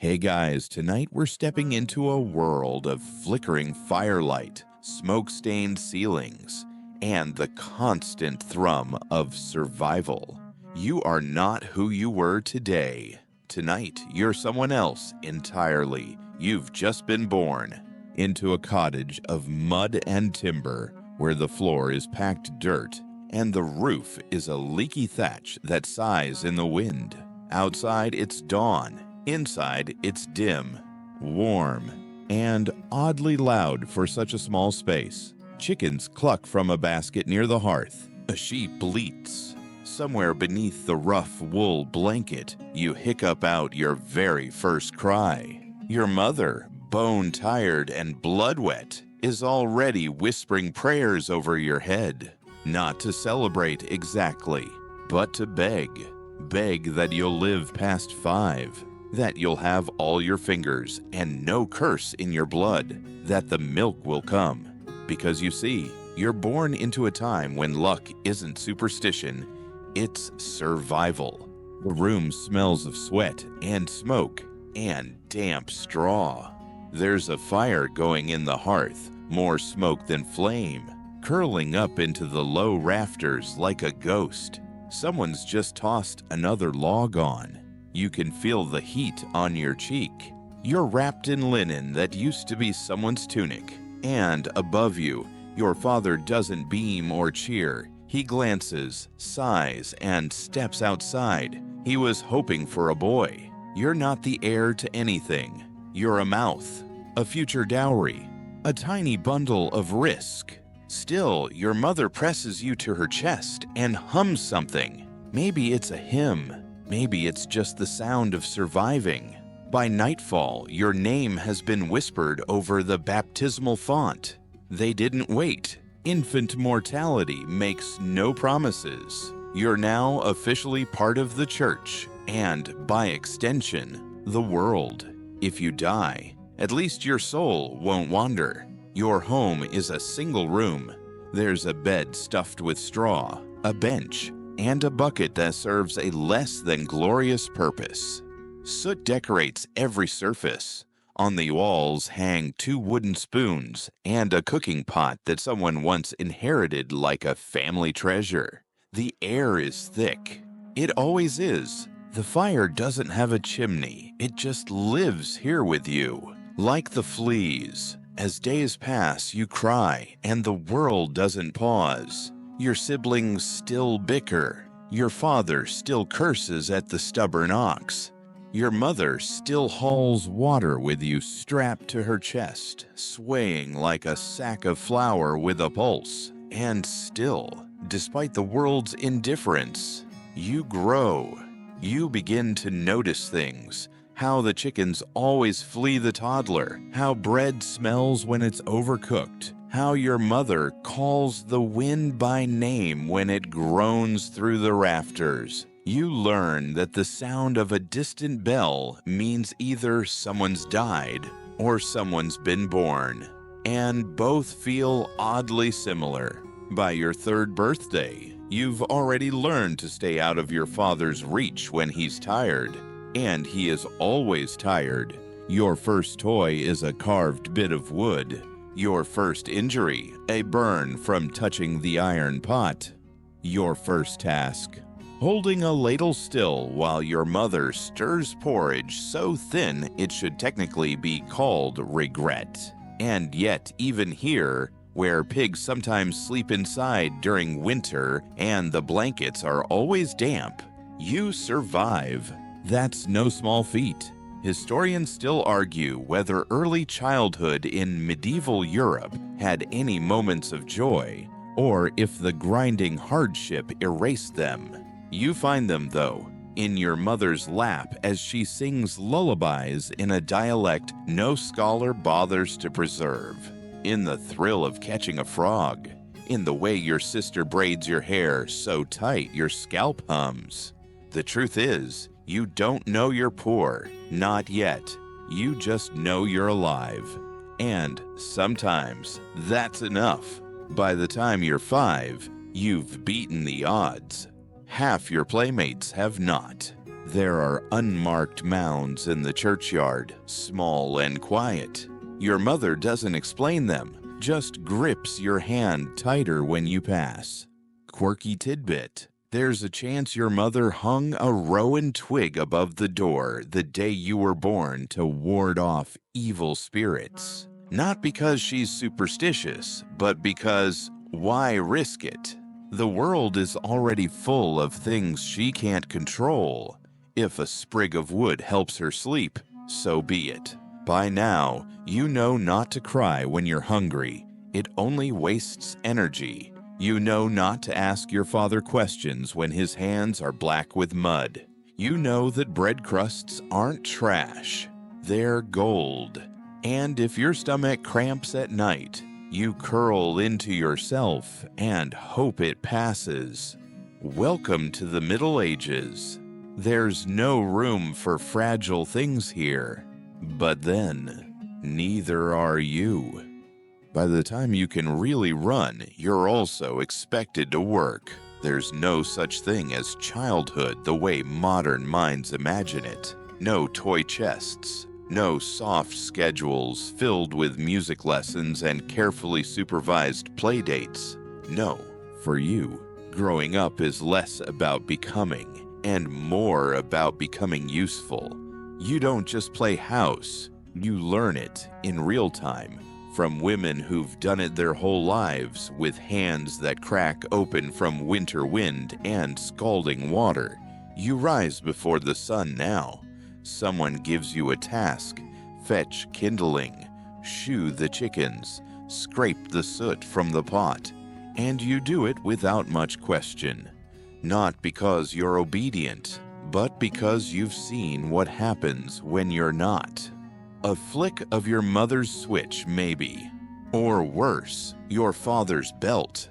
Hey guys, tonight we're stepping into a world of flickering firelight, smoke-stained ceilings, and the constant thrum of survival. You are not who you were today. Tonight, you're someone else entirely. You've just been born into a cottage of mud and timber where the floor is packed dirt and the roof is a leaky thatch that sighs in the wind. Outside, it's dawn. Inside, it's dim, warm, and oddly loud for such a small space. Chickens cluck from a basket near the hearth. A sheep bleats. Somewhere beneath the rough wool blanket, you hiccup out your very first cry. Your mother, bone-tired and blood-wet, is already whispering prayers over your head. Not to celebrate exactly, but to beg. Beg that you'll live past 5. That you'll have all your fingers and no curse in your blood, that the milk will come. Because you see, you're born into a time when luck isn't superstition, it's survival. The room smells of sweat and smoke and damp straw. There's a fire going in the hearth, more smoke than flame, curling up into the low rafters like a ghost. Someone's just tossed another log on. You can feel the heat on your cheek. You're wrapped in linen that used to be someone's tunic. And above you, your father doesn't beam or cheer. He glances, sighs, and steps outside. He was hoping for a boy. You're not the heir to anything. You're a mouth, a future dowry, a tiny bundle of risk. Still, your mother presses you to her chest and hums something. Maybe it's a hymn. Maybe it's just the sound of surviving. By nightfall, your name has been whispered over the baptismal font. They didn't wait. Infant mortality makes no promises. You're now officially part of the church, and by extension, the world. If you die, at least your soul won't wander. Your home is a single room. There's a bed stuffed with straw, a bench, and a bucket that serves a less than glorious purpose. Soot decorates every surface. On the walls hang 2 wooden spoons and a cooking pot that someone once inherited like a family treasure. The air is thick. It always is. The fire doesn't have a chimney. It just lives here with you. Like the fleas, as days pass, you cry and the world doesn't pause. Your siblings still bicker. Your father still curses at the stubborn ox. Your mother still hauls water with you strapped to her chest, swaying like a sack of flour with a pulse. And still, despite the world's indifference, you grow. You begin to notice things. How the chickens always flee the toddler. How bread smells when it's overcooked. How your mother calls the wind by name when it groans through the rafters. You learn that the sound of a distant bell means either someone's died or someone's been born. And both feel oddly similar. By your 3rd birthday, you've already learned to stay out of your father's reach when he's tired. And he is always tired. Your first toy is a carved bit of wood. Your first injury, a burn from touching the iron pot. Your first task, holding a ladle still while your mother stirs porridge so thin it should technically be called regret. And yet, even here, where pigs sometimes sleep inside during winter and the blankets are always damp, you survive. That's no small feat. Historians still argue whether early childhood in medieval Europe had any moments of joy, or if the grinding hardship erased them. You find them, though, in your mother's lap as she sings lullabies in a dialect no scholar bothers to preserve, in the thrill of catching a frog, in the way your sister braids your hair so tight your scalp hums. The truth is, you don't know you're poor, not yet. You just know you're alive. And sometimes that's enough. By the time you're 5, you've beaten the odds. Half your playmates have not. There are unmarked mounds in the churchyard, small and quiet. Your mother doesn't explain them, just grips your hand tighter when you pass. Quirky tidbit: there's a chance your mother hung a rowan twig above the door the day you were born to ward off evil spirits. Not because she's superstitious, but because why risk it? The world is already full of things she can't control. If a sprig of wood helps her sleep, so be it. By now, you know not to cry when you're hungry. It only wastes energy. You know not to ask your father questions when his hands are black with mud. You know that bread crusts aren't trash. They're gold. And if your stomach cramps at night, you curl into yourself and hope it passes. Welcome to the Middle Ages. There's no room for fragile things here. But then, neither are you. By the time you can really run, you're also expected to work. There's no such thing as childhood the way modern minds imagine it. No toy chests. No soft schedules filled with music lessons and carefully supervised play dates. No, for you, growing up is less about becoming and more about becoming useful. You don't just play house, you learn it in real time from women who've done it their whole lives with hands that crack open from winter wind and scalding water. You rise before the sun now. Someone gives you a task: fetch kindling, shoe the chickens, scrape the soot from the pot, and you do it without much question. Not because you're obedient, but because you've seen what happens when you're not. A flick of your mother's switch, maybe. Or worse, your father's belt.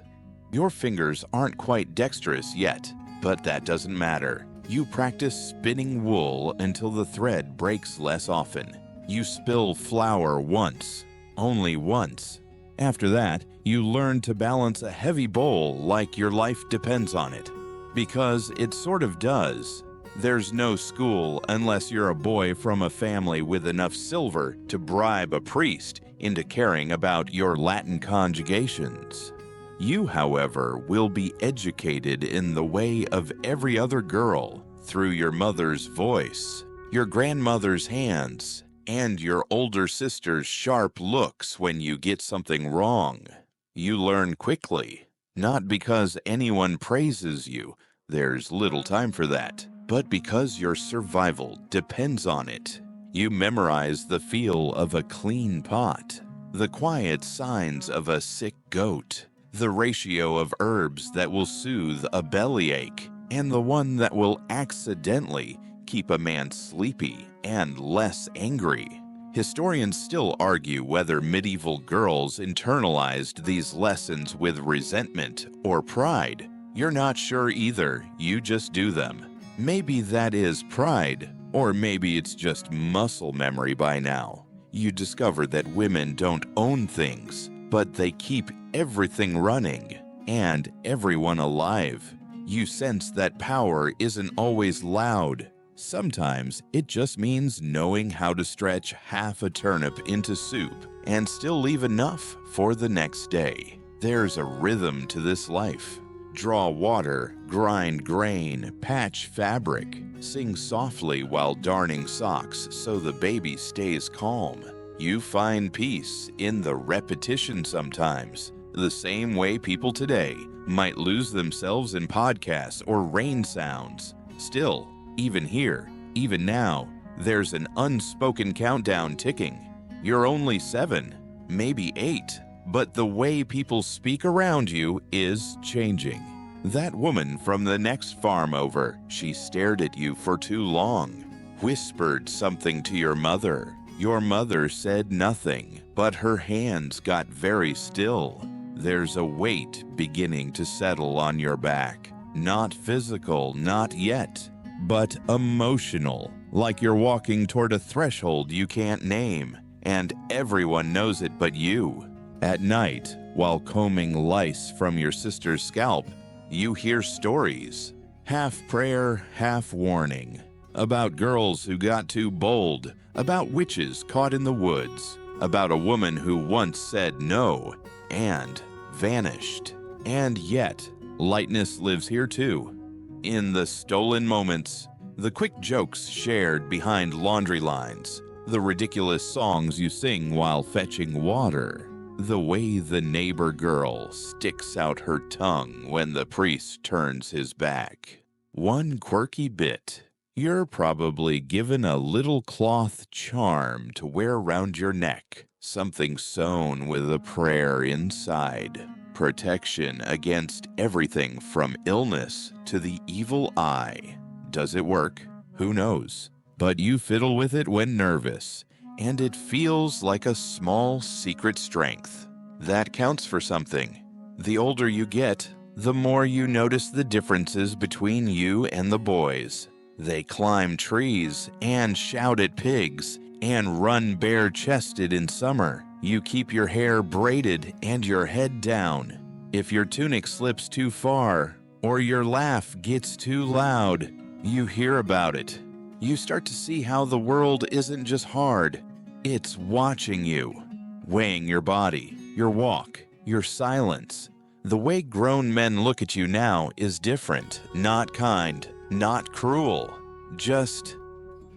Your fingers aren't quite dexterous yet, but that doesn't matter. You practice spinning wool until the thread breaks less often. You spill flour once, only once. After that, you learn to balance a heavy bowl like your life depends on it. Because it sort of does. There's no school unless you're a boy from a family with enough silver to bribe a priest into caring about your Latin conjugations. You, however, will be educated in the way of every other girl through your mother's voice, your grandmother's hands, and your older sister's sharp looks when you get something wrong. You learn quickly, not because anyone praises you, there's little time for that, but because your survival depends on it. You memorize the feel of a clean pot, the quiet signs of a sick goat, the ratio of herbs that will soothe a bellyache, and the one that will accidentally keep a man sleepy and less angry. Historians still argue whether medieval girls internalized these lessons with resentment or pride. You're not sure either, you just do them. Maybe that is pride, or maybe it's just muscle memory by now. You discover that women don't own things, but they keep everything running and everyone alive. You sense that power isn't always loud. Sometimes it just means knowing how to stretch half a turnip into soup and still leave enough for the next day. There's a rhythm to this life. Draw water, grind grain, patch fabric, sing softly while darning socks so the baby stays calm. You find peace in the repetition sometimes, the same way people today might lose themselves in podcasts or rain sounds. Still, even here, even now, there's an unspoken countdown ticking. You're only 7, maybe 8, but the way people speak around you is changing. That woman from the next farm over, she stared at you for too long, whispered something to your mother. Your mother said nothing, but her hands got very still. There's a weight beginning to settle on your back. Not physical, not yet, but emotional, like you're walking toward a threshold you can't name, and everyone knows it but you. At night, while combing lice from your sister's scalp, you hear stories, half prayer, half warning. about girls who got too bold, about witches caught in the woods, about a woman who once said no and vanished. And yet, lightness lives here too. In the stolen moments, the quick jokes shared behind laundry lines, the ridiculous songs you sing while fetching water, the way the neighbor girl sticks out her tongue when the priest turns his back. One quirky bit. You're probably given a little cloth charm to wear around your neck, something sewn with a prayer inside. Protection against everything from illness to the evil eye. Does it work? Who knows? But you fiddle with it when nervous, and it feels like a small secret strength. That counts for something. The older you get, the more you notice the differences between you and the boys. They climb trees and shout at pigs and run bare-chested in summer. You keep your hair braided and your head down. If your tunic slips too far or your laugh gets too loud, you hear about it. You start to see how the world isn't just hard. It's watching you, weighing your body, your walk, your silence. The way grown men look at you now is different, not kind, not cruel, just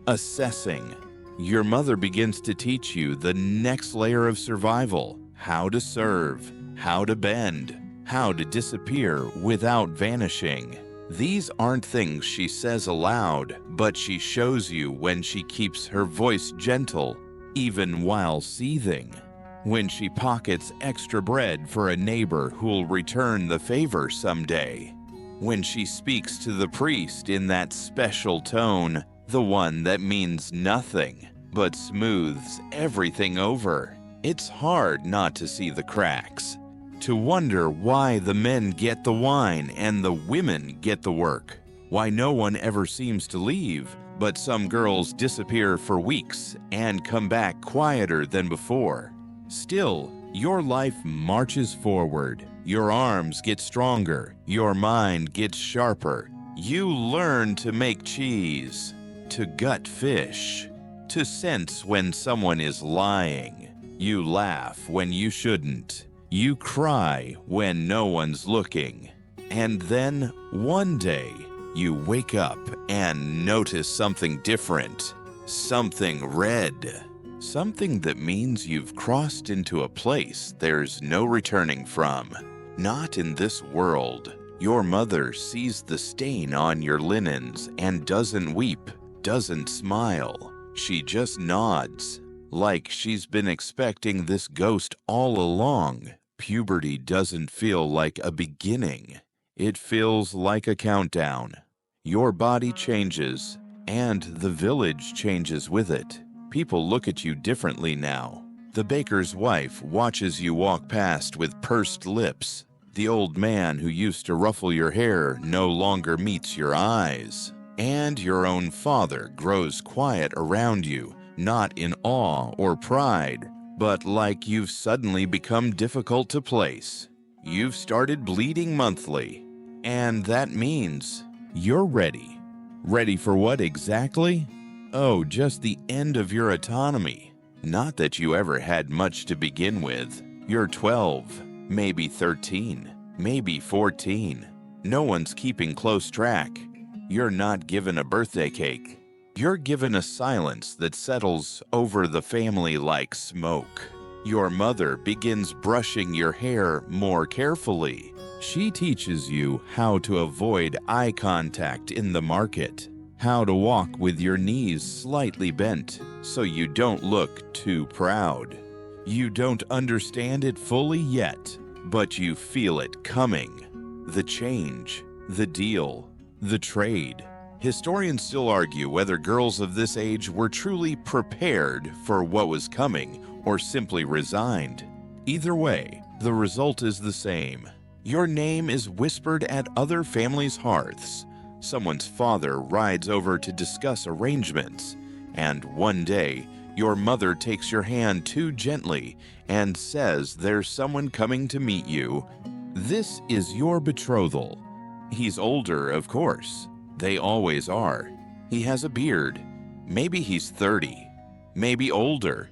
assessing. Your mother begins to teach you the next layer of survival, how to serve, how to bend, how to disappear without vanishing. These aren't things she says aloud, but she shows you when she keeps her voice gentle, even while seething. When she pockets extra bread for a neighbor who'll return the favor someday. When she speaks to the priest in that special tone, the one that means nothing, but smooths everything over. It's hard not to see the cracks, to wonder why the men get the wine and the women get the work, why no one ever seems to leave, but some girls disappear for weeks and come back quieter than before. Still, your life marches forward. Your arms get stronger. Your mind gets sharper. You learn to make cheese, to gut fish, to sense when someone is lying. You laugh when you shouldn't. You cry when no one's looking. And then, one day, you wake up and notice something different. Something red. Something that means you've crossed into a place there's no returning from. Not in this world. Your mother sees the stain on your linens and doesn't weep, doesn't smile. She just nods, like she's been expecting this ghost all along. Puberty doesn't feel like a beginning. It feels like a countdown. Your body changes, and the village changes with it. People look at you differently now. The baker's wife watches you walk past with pursed lips. The old man who used to ruffle your hair no longer meets your eyes. And your own father grows quiet around you, not in awe or pride, but like you've suddenly become difficult to place. You've started bleeding monthly, and that means you're ready. Ready for what exactly? Oh, just the end of your autonomy. Not that you ever had much to begin with. You're 12, maybe 13, maybe 14. No one's keeping close track. You're not given a birthday cake. You're given a silence that settles over the family like smoke. Your mother begins brushing your hair more carefully. She teaches you how to avoid eye contact in the market, how to walk with your knees slightly bent so you don't look too proud. You don't understand it fully yet, but you feel it coming. The change, the deal, the trade. Historians still argue whether girls of this age were truly prepared for what was coming or simply resigned. Either way, the result is the same. Your name is whispered at other families' hearths. Someone's father rides over to discuss arrangements, and one day, your mother takes your hand too gently and says there's someone coming to meet you. This is your betrothal. He's older, of course. They always are. He has a beard. Maybe he's 30. Maybe older.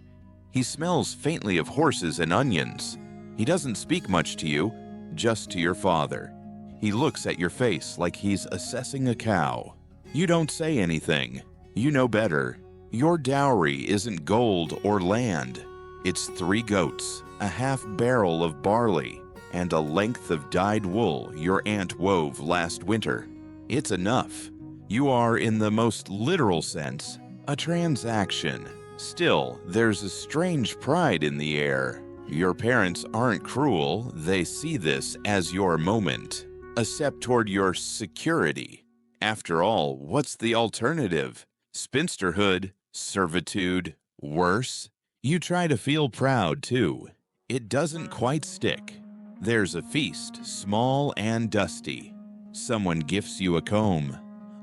He smells faintly of horses and onions. He doesn't speak much to you, just to your father. He looks at your face like he's assessing a cow. You don't say anything. You know better. Your dowry isn't gold or land. It's 3 goats, a half barrel of barley, and a length of dyed wool your aunt wove last winter. It's enough. You are, in the most literal sense, a transaction. Still, there's a strange pride in the air. Your parents aren't cruel. They see this as your moment, a step toward your security. After all, what's the alternative? Spinsterhood, servitude, worse? You try to feel proud, too. It doesn't quite stick. There's a feast, small and dusty. Someone gifts you a comb.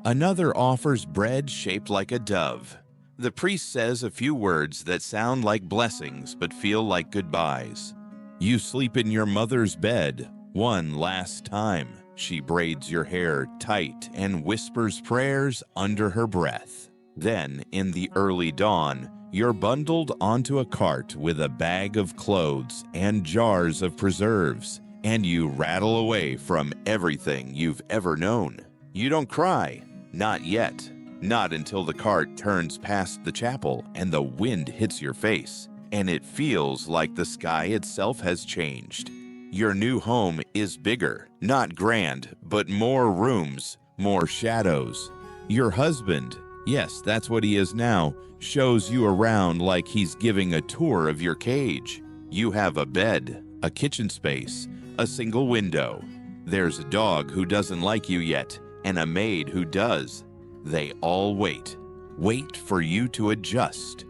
Another offers bread shaped like a dove. The priest says a few words that sound like blessings but feel like goodbyes. You sleep in your mother's bed one last time. She braids your hair tight and whispers prayers under her breath. Then, in the early dawn, you're bundled onto a cart with a bag of clothes and jars of preserves, and you rattle away from everything you've ever known. You don't cry. Not yet. Not until the cart turns past the chapel and the wind hits your face, and it feels like the sky itself has changed. Your new home is bigger, not grand, but more rooms, more shadows. Your husband, yes, that's what he is now, shows you around like he's giving a tour of your cage. You have a bed, a kitchen space, a single window. There's a dog who doesn't like you yet, and a maid who does. They all wait. Wait for you to adjust.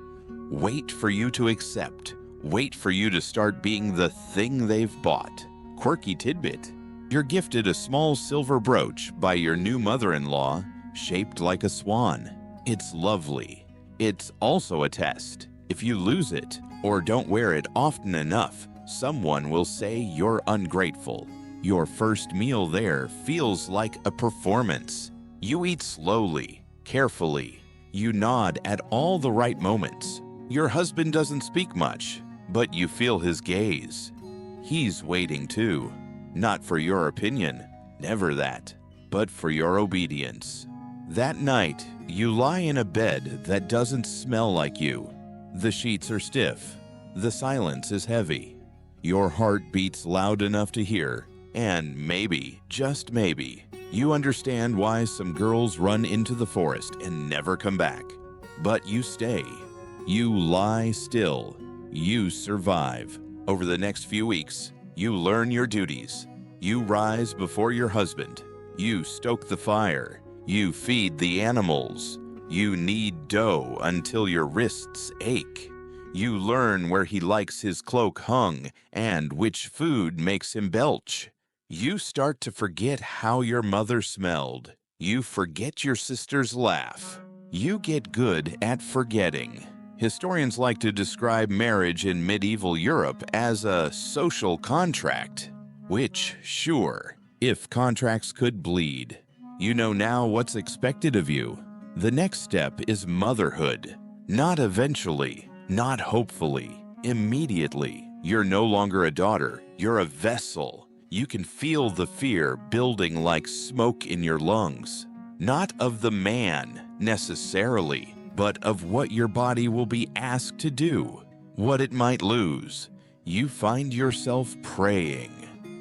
Wait for you to accept. Wait for you to start being the thing they've bought. Quirky tidbit. You're gifted a small silver brooch by your new mother-in-law, shaped like a swan. It's lovely. It's also a test. If you lose it, or don't wear it often enough, someone will say you're ungrateful. Your first meal there feels like a performance. You eat slowly, carefully. You nod at all the right moments. Your husband doesn't speak much, but you feel his gaze. He's waiting too. Not for your opinion, never that, but for your obedience. That night, you lie in a bed that doesn't smell like you. The sheets are stiff. The silence is heavy. Your heart beats loud enough to hear, and maybe, just maybe, you understand why some girls run into the forest and never come back. But you stay. You lie still. You survive. Over the next few weeks, you learn your duties. You rise before your husband. You stoke the fire. You feed the animals. You knead dough until your wrists ache. You learn where he likes his cloak hung and which food makes him belch. You start to forget how your mother smelled. You forget your sister's laugh. You get good at forgetting. Historians like to describe marriage in medieval Europe as a social contract, which, sure, if contracts could bleed. You know now what's expected of you. The next step is motherhood. Not eventually, not hopefully, immediately. You're no longer a daughter, you're a vessel. You can feel the fear building like smoke in your lungs. Not of the man, necessarily, but of what your body will be asked to do, what it might lose. You find yourself praying,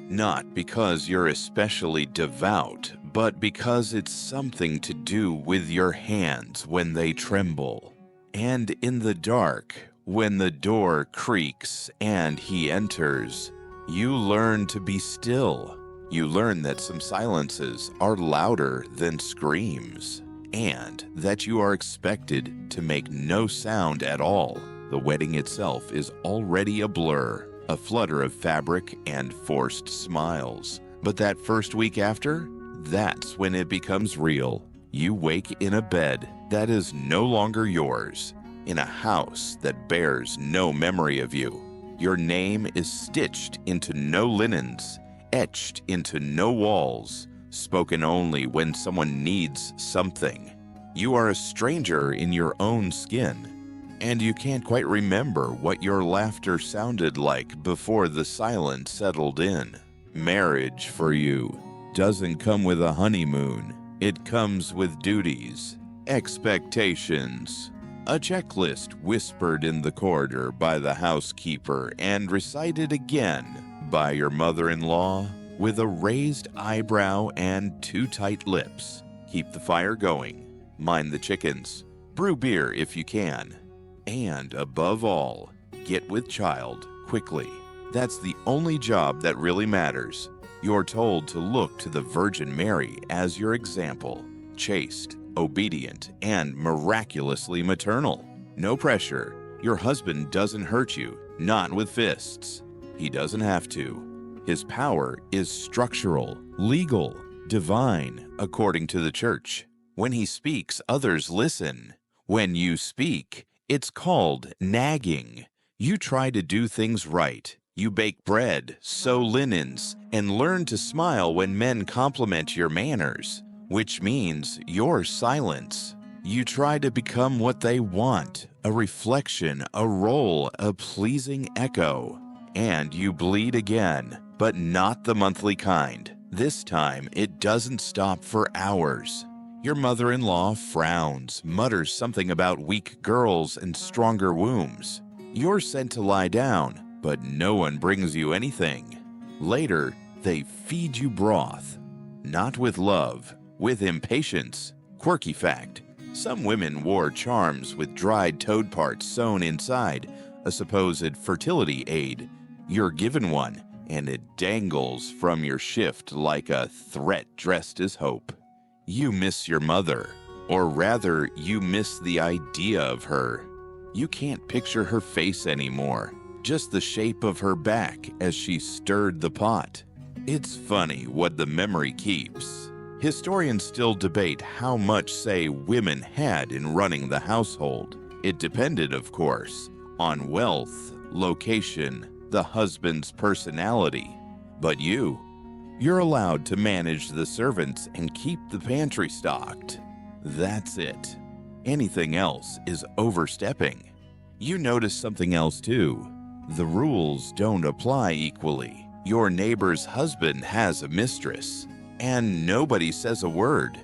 not because you're especially devout, but because it's something to do with your hands when they tremble. And in the dark, when the door creaks and he enters, you learn to be still. You learn that some silences are louder than screams, and that you are expected to make no sound at all. The wedding itself is already a blur, a flutter of fabric and forced smiles. But that first week after, that's when it becomes real. You wake in a bed that is no longer yours, in a house that bears no memory of you. Your name is stitched into no linens, etched into no walls, spoken only when someone needs something. You are a stranger in your own skin, and you can't quite remember what your laughter sounded like before the silence settled in. Marriage for you doesn't come with a honeymoon. It comes with duties, expectations, a checklist whispered in the corridor by the housekeeper and recited again by your mother-in-law with a raised eyebrow and too tight lips. Keep the fire going, mind the chickens, brew beer if you can, and above all, get with child quickly. That's the only job that really matters. You're told to look to the Virgin Mary as your example, chaste, obedient, and miraculously maternal. No pressure. Your husband doesn't hurt you, not with fists. He doesn't have to. His power is structural, legal, divine, according to the church. When he speaks, others listen. When you speak, it's called nagging. You try to do things right. You bake bread, sew linens, and learn to smile when men compliment your manners, which means your silence. You try to become what they want, a reflection, a role, a pleasing echo. And you bleed again, but not the monthly kind. This time, it doesn't stop for hours. Your mother-in-law frowns, mutters something about weak girls and stronger wombs. You're sent to lie down, but no one brings you anything. Later, they feed you broth. Not with love, with impatience. Quirky fact, some women wore charms with dried toad parts sewn inside, a supposed fertility aid. You're given one, and it dangles from your shift like a threat dressed as hope. You miss your mother, or rather, you miss the idea of her. You can't picture her face anymore, just the shape of her back as she stirred the pot. It's funny what the memory keeps. Historians still debate how much say women had in running the household. It depended, of course, on wealth, location, the husband's personality. But you're allowed to manage the servants and keep the pantry stocked. That's it. Anything else is overstepping. You notice something else too. The rules don't apply equally. Your neighbor's husband has a mistress, and nobody says a word.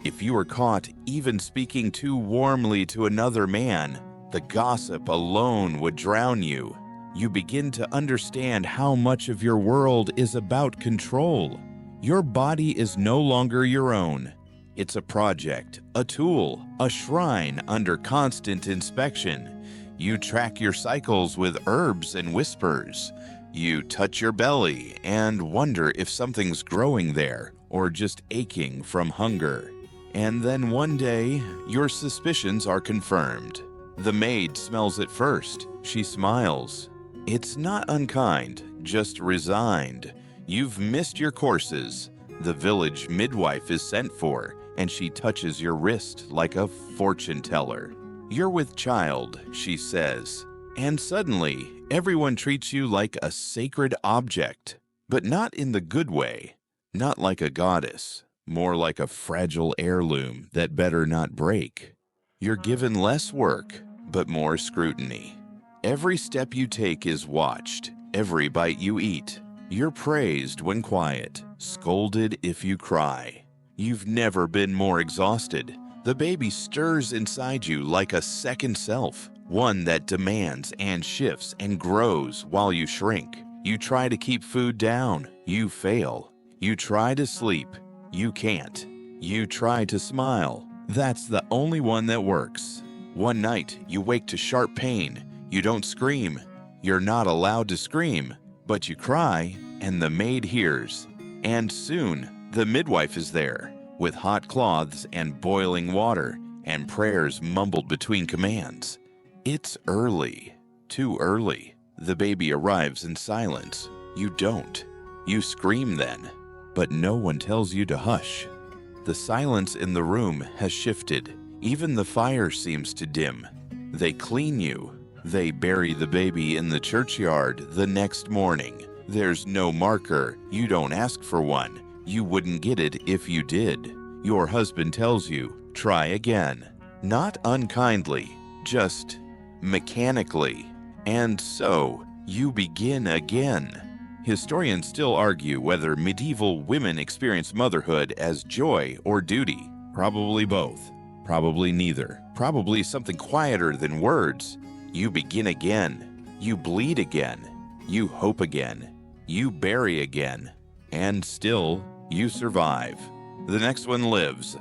If you are caught even speaking too warmly to another man, the gossip alone would drown you. You begin to understand how much of your world is about control. Your body is no longer your own. It's a project, a tool, a shrine under constant inspection. You track your cycles with herbs and whispers. You touch your belly and wonder if something's growing there or just aching from hunger. And then one day, your suspicions are confirmed. The maid smells it first. She smiles. It's not unkind, just resigned. You've missed your courses. The village midwife is sent for, and she touches your wrist like a fortune teller. You're with child, she says, and suddenly everyone treats you like a sacred object, but not in the good way, not like a goddess, more like a fragile heirloom that better not break. You're given less work, but more scrutiny. Every step you take is watched, every bite you eat. You're praised when quiet, scolded if you cry. You've never been more exhausted. The baby stirs inside you like a second self, one that demands and shifts and grows while you shrink. You try to keep food down, you fail. You try to sleep, you can't. You try to smile, that's the only one that works. One night, you wake to sharp pain. You don't scream. You're not allowed to scream, but you cry, and the maid hears. And soon, the midwife is there, with hot cloths and boiling water, and prayers mumbled between commands. It's early, too early. The baby arrives in silence. You don't. You scream then, but no one tells you to hush. The silence in the room has shifted. Even the fire seems to dim. They clean you. They bury the baby in the churchyard the next morning. There's no marker. You don't ask for one. You wouldn't get it if you did. Your husband tells you, Try again. Not unkindly, just mechanically. And so, you begin again. Historians still argue whether medieval women experienced motherhood as joy or duty. Probably both. Probably neither. Probably something quieter than words. You begin again. You bleed again. You hope again. You bury again. And still, you survive. The next one lives.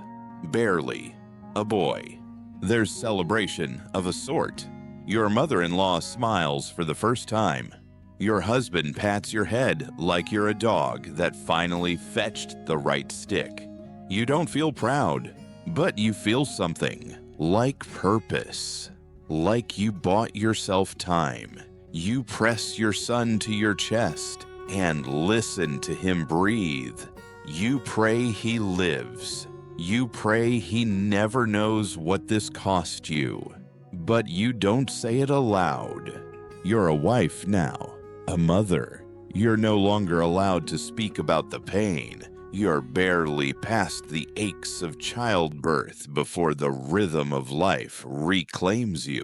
Barely. A boy. There's celebration of a sort. Your mother-in-law smiles for the first time. Your husband pats your head like you're a dog that finally fetched the right stick. You don't feel proud, but you feel something, like purpose. Like you bought yourself time. You press your son to your chest and listen to him breathe. You pray he lives. You pray he never knows what this cost you. But you don't say it aloud. You're a wife now, a mother. You're no longer allowed to speak about the pain. You're barely past the aches of childbirth before the rhythm of life reclaims you.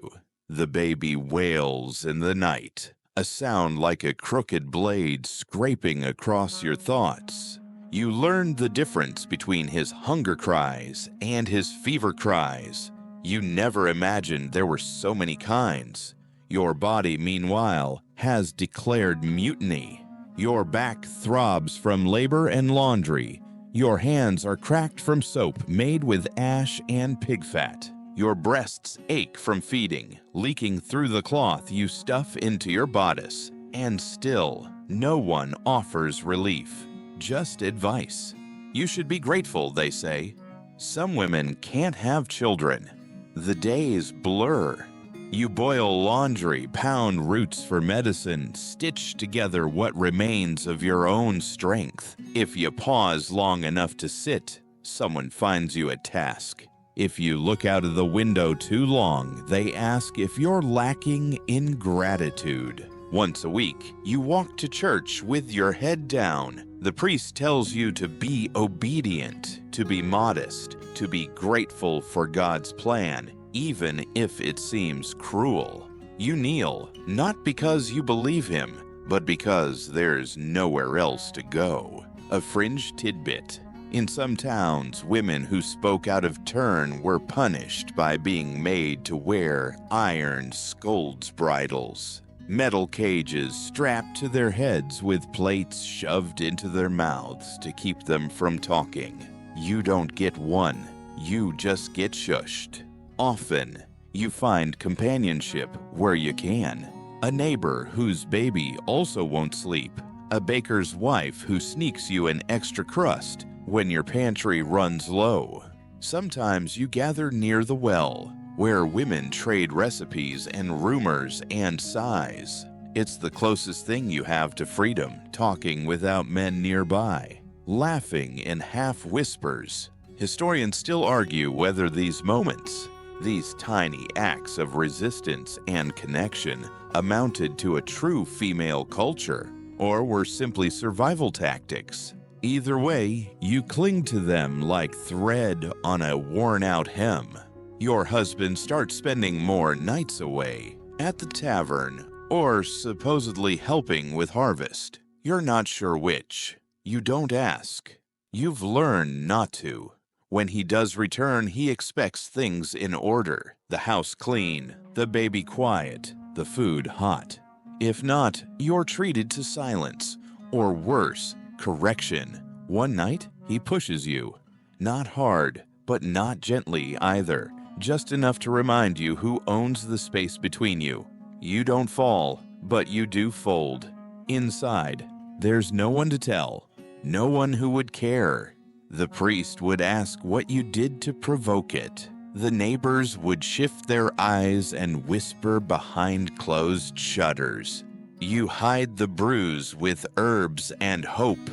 The baby wails in the night, a sound like a crooked blade scraping across your thoughts. You learn the difference between his hunger cries and his fever cries. You never imagined there were so many kinds. Your body, meanwhile, has declared mutiny. Your back throbs from labor and laundry. Your hands are cracked from soap made with ash and pig fat. Your breasts ache from feeding, leaking through the cloth you stuff into your bodice. And still, no one offers relief, just advice. You should be grateful, they say. Some women can't have children. The days blur. You boil laundry, pound roots for medicine, stitch together what remains of your own strength. If you pause long enough to sit, someone finds you a task. If you look out of the window too long, they ask if you're lacking in gratitude. Once a week, you walk to church with your head down. The priest tells you to be obedient, to be modest, to be grateful for God's plan, even if it seems cruel. You kneel, not because you believe him, but because there's nowhere else to go. A fringe tidbit. In some towns, women who spoke out of turn were punished by being made to wear iron scold's bridles. Metal cages strapped to their heads with plates shoved into their mouths to keep them from talking. You don't get one, you just get shushed. Often, you find companionship where you can. A neighbor whose baby also won't sleep. A baker's wife who sneaks you an extra crust when your pantry runs low. Sometimes you gather near the well, where women trade recipes and rumors and sighs. It's the closest thing you have to freedom, talking without men nearby, laughing in half whispers. Historians still argue whether these moments, these tiny acts of resistance and connection, amounted to a true female culture, or were simply survival tactics. Either way, you cling to them like thread on a worn-out hem. Your husband starts spending more nights away, at the tavern, or supposedly helping with harvest. You're not sure which. You don't ask. You've learned not to. When he does return, he expects things in order. The house clean, the baby quiet, the food hot. If not, you're treated to silence, or worse, correction. One night, he pushes you. Not hard, but not gently either. Just enough to remind you who owns the space between you. You don't fall, but you do fold. Inside, there's no one to tell, no one who would care. The priest would ask what you did to provoke it. The neighbors would shift their eyes and whisper behind closed shutters. You hide the bruise with herbs and hope.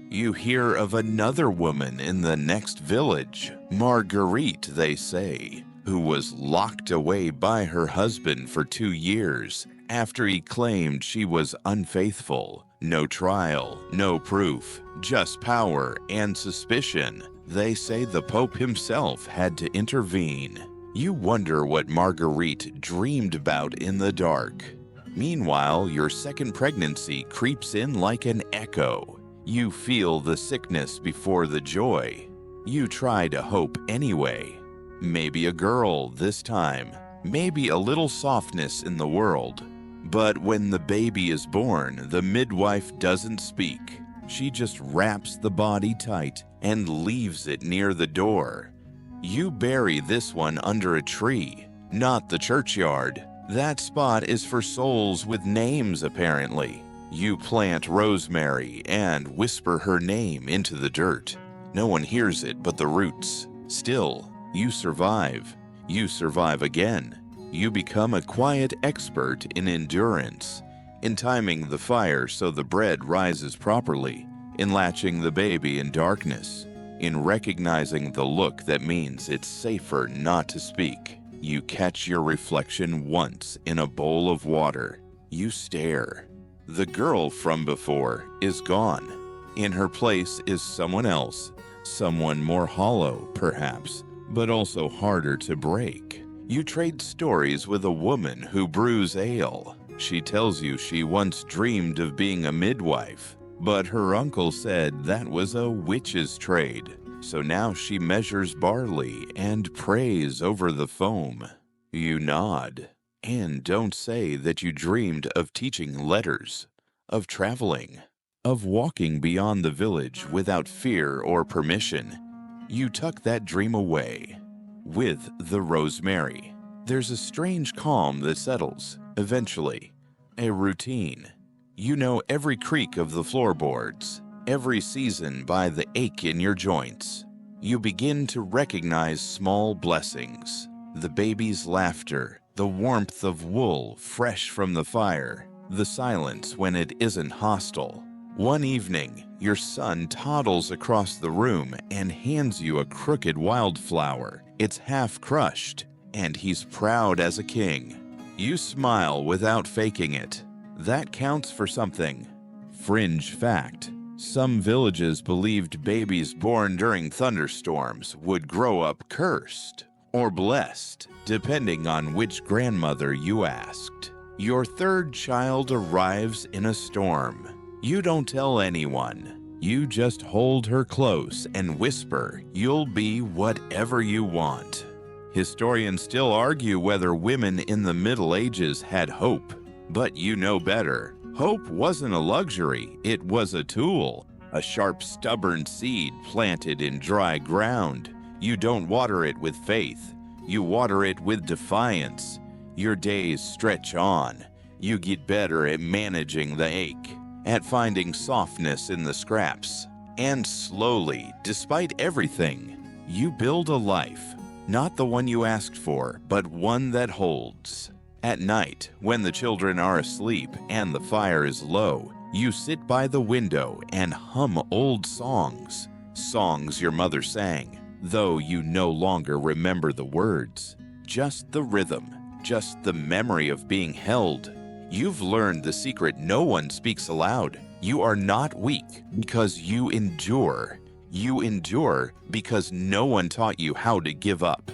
You hear of another woman in the next village, Marguerite, they say, who was locked away by her husband for 2 years after he claimed she was unfaithful. No trial, no proof, just power and suspicion. They say the Pope himself had to intervene. You wonder what Marguerite dreamed about in the dark. Meanwhile, your second pregnancy creeps in like an echo. You feel the sickness before the joy. You try to hope anyway. Maybe a girl this time. Maybe a little softness in the world. But when the baby is born, the midwife doesn't speak. She just wraps the body tight and leaves it near the door. You bury this one under a tree, not the churchyard. That spot is for souls with names, apparently. You plant rosemary and whisper her name into the dirt. No one hears it but the roots. Still, you survive. You survive again. You become a quiet expert in endurance, in timing the fire so the bread rises properly, in latching the baby in darkness, in recognizing the look that means it's safer not to speak. You catch your reflection once in a bowl of water. You stare. The girl from before is gone. In her place is someone else, someone more hollow, perhaps, but also harder to break. You trade stories with a woman who brews ale. She tells you she once dreamed of being a midwife, but her uncle said that was a witch's trade. So now she measures barley and prays over the foam. You nod, and don't say that you dreamed of teaching letters, of traveling, of walking beyond the village without fear or permission. You tuck that dream away. With the rosemary, there's a strange calm that settles, eventually. A routine. You know every creak of the floorboards, every season by the ache in your joints. You begin to recognize small blessings. The baby's laughter, the warmth of wool fresh from the fire, the silence when it isn't hostile. One evening, your son toddles across the room and hands you a crooked wildflower. It's half crushed, and he's proud as a king. You smile without faking it. That counts for something. Fringe fact: some villages believed babies born during thunderstorms would grow up cursed or blessed, depending on which grandmother you asked. Your third child arrives in a storm. You don't tell anyone. You just hold her close and whisper, "You'll be whatever you want." Historians still argue whether women in the Middle Ages had hope, but you know better. Hope wasn't a luxury, it was a tool, a sharp, stubborn seed planted in dry ground. You don't water it with faith, you water it with defiance. Your days stretch on. You get better at managing the ache, at finding softness in the scraps. And slowly, despite everything, you build a life, not the one you asked for, but one that holds. At night, when the children are asleep and the fire is low, you sit by the window and hum old songs, songs your mother sang, though you no longer remember the words. Just the rhythm, just the memory of being held. You've learned the secret no one speaks aloud. You are not weak because you endure. You endure because no one taught you how to give up.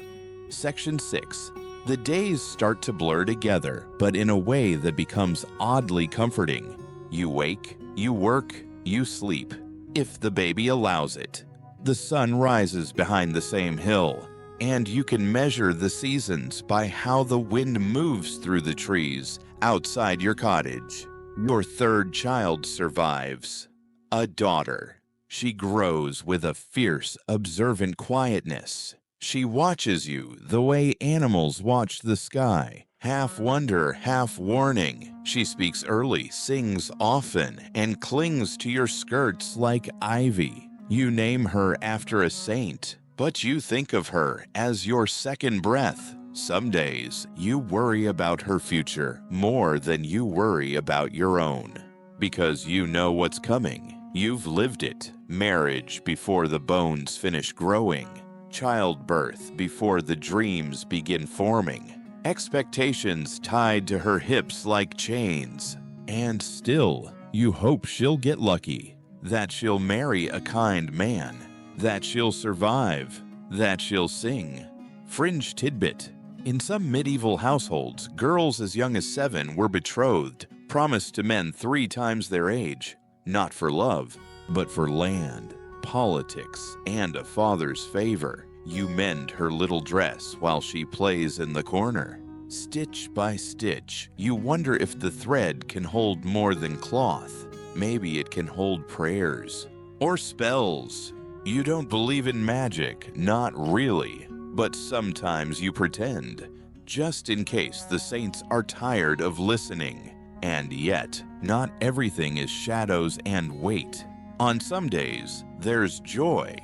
Section 6. The days start to blur together, but in a way that becomes oddly comforting. You wake, you work, you sleep, if the baby allows it. The sun rises behind the same hill, and you can measure the seasons by how the wind moves through the trees outside your cottage. Your third child survives. A daughter. She grows with a fierce, observant quietness. She watches you the way animals watch the sky, half wonder, half warning. She speaks early, sings often, and clings to your skirts like ivy. You name her after a saint, but you think of her as your second breath. Some days, you worry about her future more than you worry about your own, because you know what's coming. You've lived it. Marriage before the bones finish growing. Childbirth before the dreams begin forming. Expectations tied to her hips like chains. And still, you hope she'll get lucky, that she'll marry a kind man, that she'll survive, that she'll sing. Fringe tidbit. In some medieval households, girls as young as 7 were betrothed, promised to men 3 times their age, not for love, but for land, politics, and a father's favor. You mend her little dress while she plays in the corner. Stitch by stitch, you wonder if the thread can hold more than cloth. Maybe it can hold prayers or spells. You don't believe in magic, not really, but sometimes you pretend, just in case the saints are tired of listening. And yet, not everything is shadows and weight. On some days, there's joy.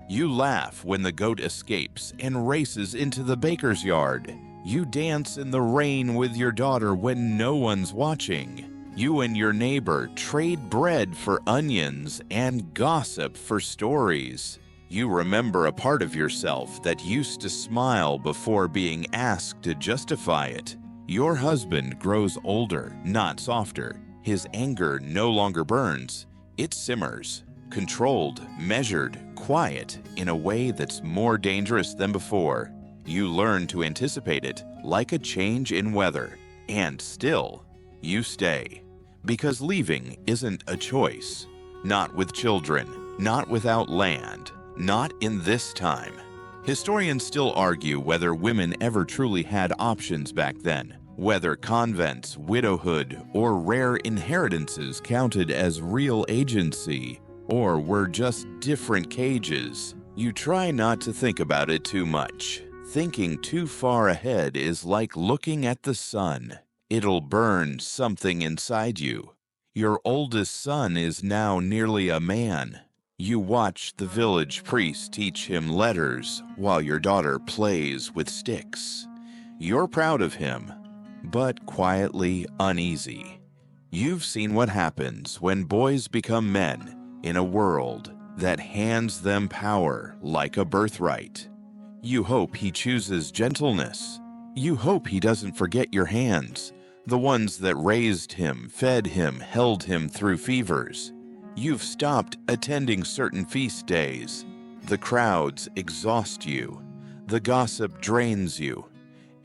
You laugh when the goat escapes and races into the baker's yard. You dance in the rain with your daughter when no one's watching. You and your neighbor trade bread for onions and gossip for stories. You remember a part of yourself that used to smile before being asked to justify it. Your husband grows older, not softer. His anger no longer burns. It simmers, controlled, measured, quiet, in a way that's more dangerous than before. You learn to anticipate it like a change in weather, and still, you stay. Because leaving isn't a choice. Not with children, not without land, not in this time. Historians still argue whether women ever truly had options back then, whether convents, widowhood, or rare inheritances counted as real agency, or were just different cages. You try not to think about it too much. Thinking too far ahead is like looking at the sun. It'll burn something inside you. Your oldest son is now nearly a man. You watch the village priest teach him letters while your daughter plays with sticks. You're proud of him, but quietly uneasy. You've seen what happens when boys become men in a world that hands them power like a birthright. You hope he chooses gentleness. You hope he doesn't forget your hands, the ones that raised him, fed him, held him through fevers. You've stopped attending certain feast days. The crowds exhaust you. The gossip drains you.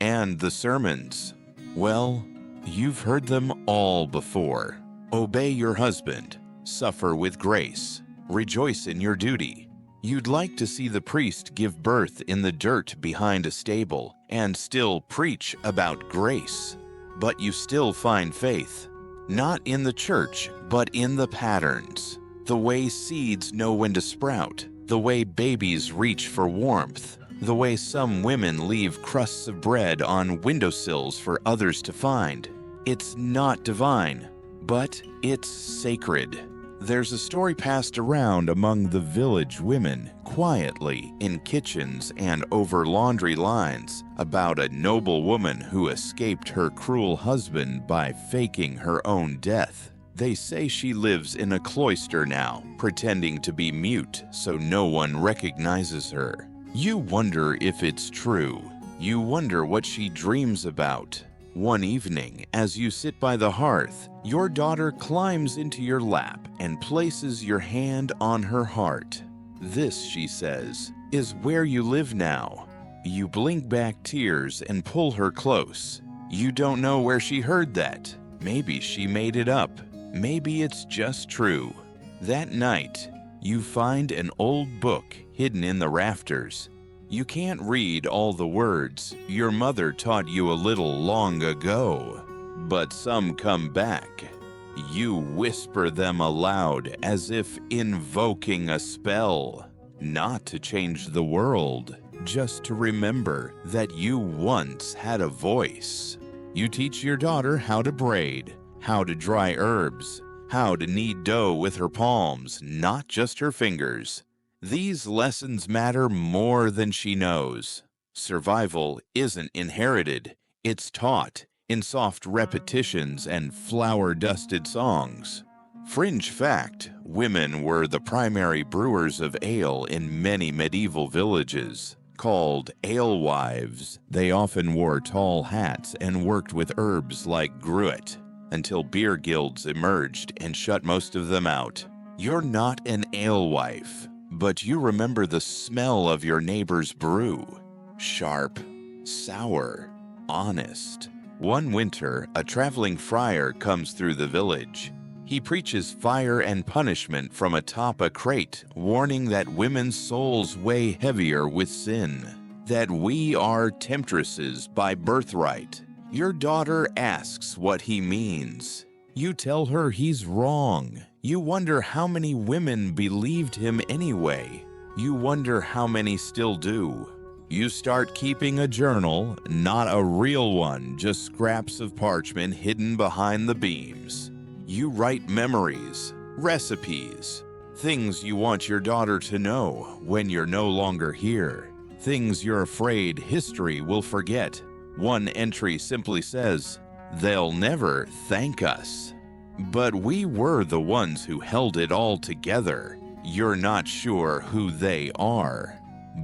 And the sermons, well, you've heard them all before. Obey your husband. Suffer with grace. Rejoice in your duty. You'd like to see the priest give birth in the dirt behind a stable and still preach about grace. But you still find faith, not in the church, but in the patterns. The way seeds know when to sprout, the way babies reach for warmth, the way some women leave crusts of bread on windowsills for others to find. It's not divine, but it's sacred. There's a story passed around among the village women, quietly, in kitchens and over laundry lines, about a noble woman who escaped her cruel husband by faking her own death. They say she lives in a cloister now, pretending to be mute so no one recognizes her. You wonder if it's true. You wonder what she dreams about. One evening, as you sit by the hearth, your daughter climbs into your lap and places your hand on her heart. This, she says, is where you live now. You blink back tears and pull her close. You don't know where she heard that. Maybe she made it up. Maybe it's just true. That night, you find an old book hidden in the rafters. You can't read all the words your mother taught you a little long ago, but some come back. You whisper them aloud as if invoking a spell, not to change the world, just to remember that you once had a voice. You teach your daughter how to braid, how to dry herbs, how to knead dough with her palms, not just her fingers. These lessons matter more than she knows. Survival isn't inherited, it's taught in soft repetitions and flower-dusted songs. Fringe fact, women were the primary brewers of ale in many medieval villages. Called alewives, they often wore tall hats and worked with herbs like gruit, until beer guilds emerged and shut most of them out. You're not an alewife, but you remember the smell of your neighbor's brew. Sharp, sour, honest. One winter, a traveling friar comes through the village. He preaches fire and punishment from atop a crate, warning that women's souls weigh heavier with sin, that we are temptresses by birthright. Your daughter asks what he means. You tell her he's wrong. You wonder how many women believed him anyway. You wonder how many still do. You start keeping a journal, not a real one, just scraps of parchment hidden behind the beams. You write memories, recipes, things you want your daughter to know when you're no longer here, things you're afraid history will forget. One entry simply says, "They'll never thank us." But we were the ones who held it all together. You're not sure who they are,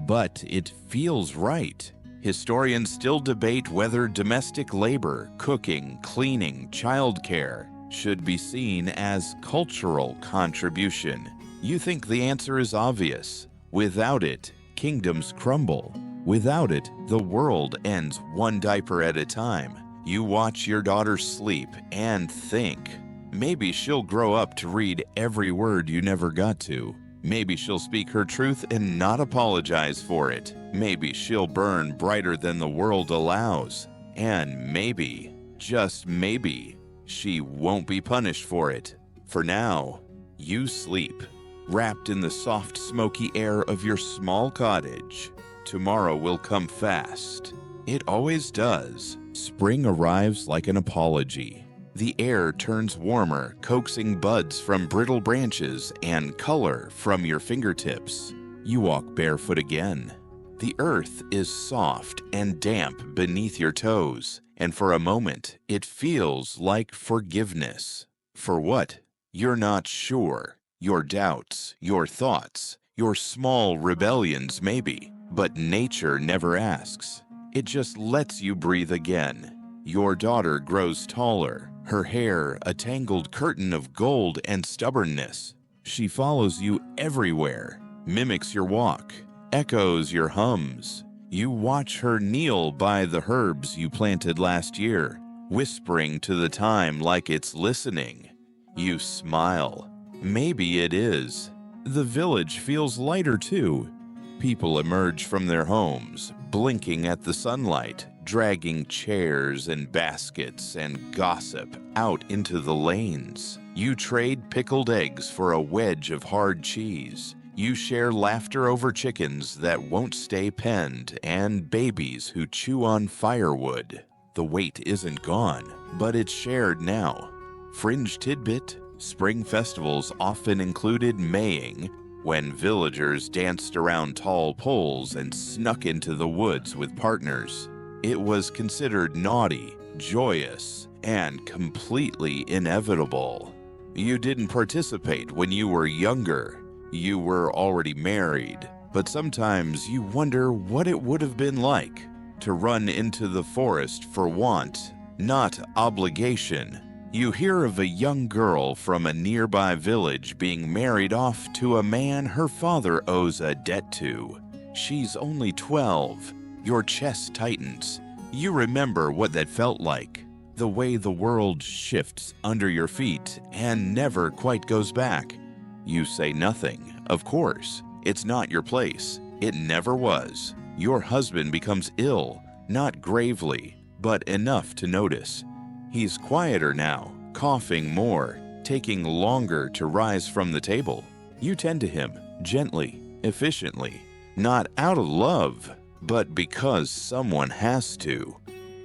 but it feels right. Historians still debate whether domestic labor, cooking, cleaning, childcare should be seen as cultural contribution. You think the answer is obvious. Without it, kingdoms crumble. Without it, the world ends one diaper at a time. You watch your daughter sleep and think, maybe she'll grow up to read every word you never got to. Maybe she'll speak her truth and not apologize for it. Maybe she'll burn brighter than the world allows. And maybe, just maybe, she won't be punished for it. For now, you sleep, wrapped in the soft, smoky air of your small cottage. Tomorrow will come fast. It always does. Spring arrives like an apology. The air turns warmer, coaxing buds from brittle branches and color from your fingertips. You walk barefoot again. The earth is soft and damp beneath your toes, and for a moment, it feels like forgiveness. For what? You're not sure. Your doubts, your thoughts, your small rebellions maybe, but nature never asks. It just lets you breathe again. Your daughter grows taller, her hair a tangled curtain of gold and stubbornness. She follows you everywhere, mimics your walk, echoes your hums. You watch her kneel by the herbs you planted last year, whispering to the time like it's listening. You smile. Maybe it is. The village feels lighter too. People emerge from their homes, blinking at the sunlight, dragging chairs and baskets and gossip out into the lanes. You trade pickled eggs for a wedge of hard cheese. You share laughter over chickens that won't stay penned and babies who chew on firewood. The weight isn't gone, but it's shared now. Fringe tidbit, spring festivals often included maying, when villagers danced around tall poles and snuck into the woods with partners. It was considered naughty, joyous, and completely inevitable. You didn't participate when you were younger. You were already married, but sometimes you wonder what it would have been like to run into the forest for want, not obligation. You hear of a young girl from a nearby village being married off to a man her father owes a debt to. She's only 12. Your chest tightens. You remember what that felt like. The way the world shifts under your feet and never quite goes back. You say nothing. Of course, it's not your place. It never was. Your husband becomes ill, not gravely, but enough to notice. He's quieter now, coughing more, taking longer to rise from the table. You tend to him, gently, efficiently, not out of love, but because someone has to.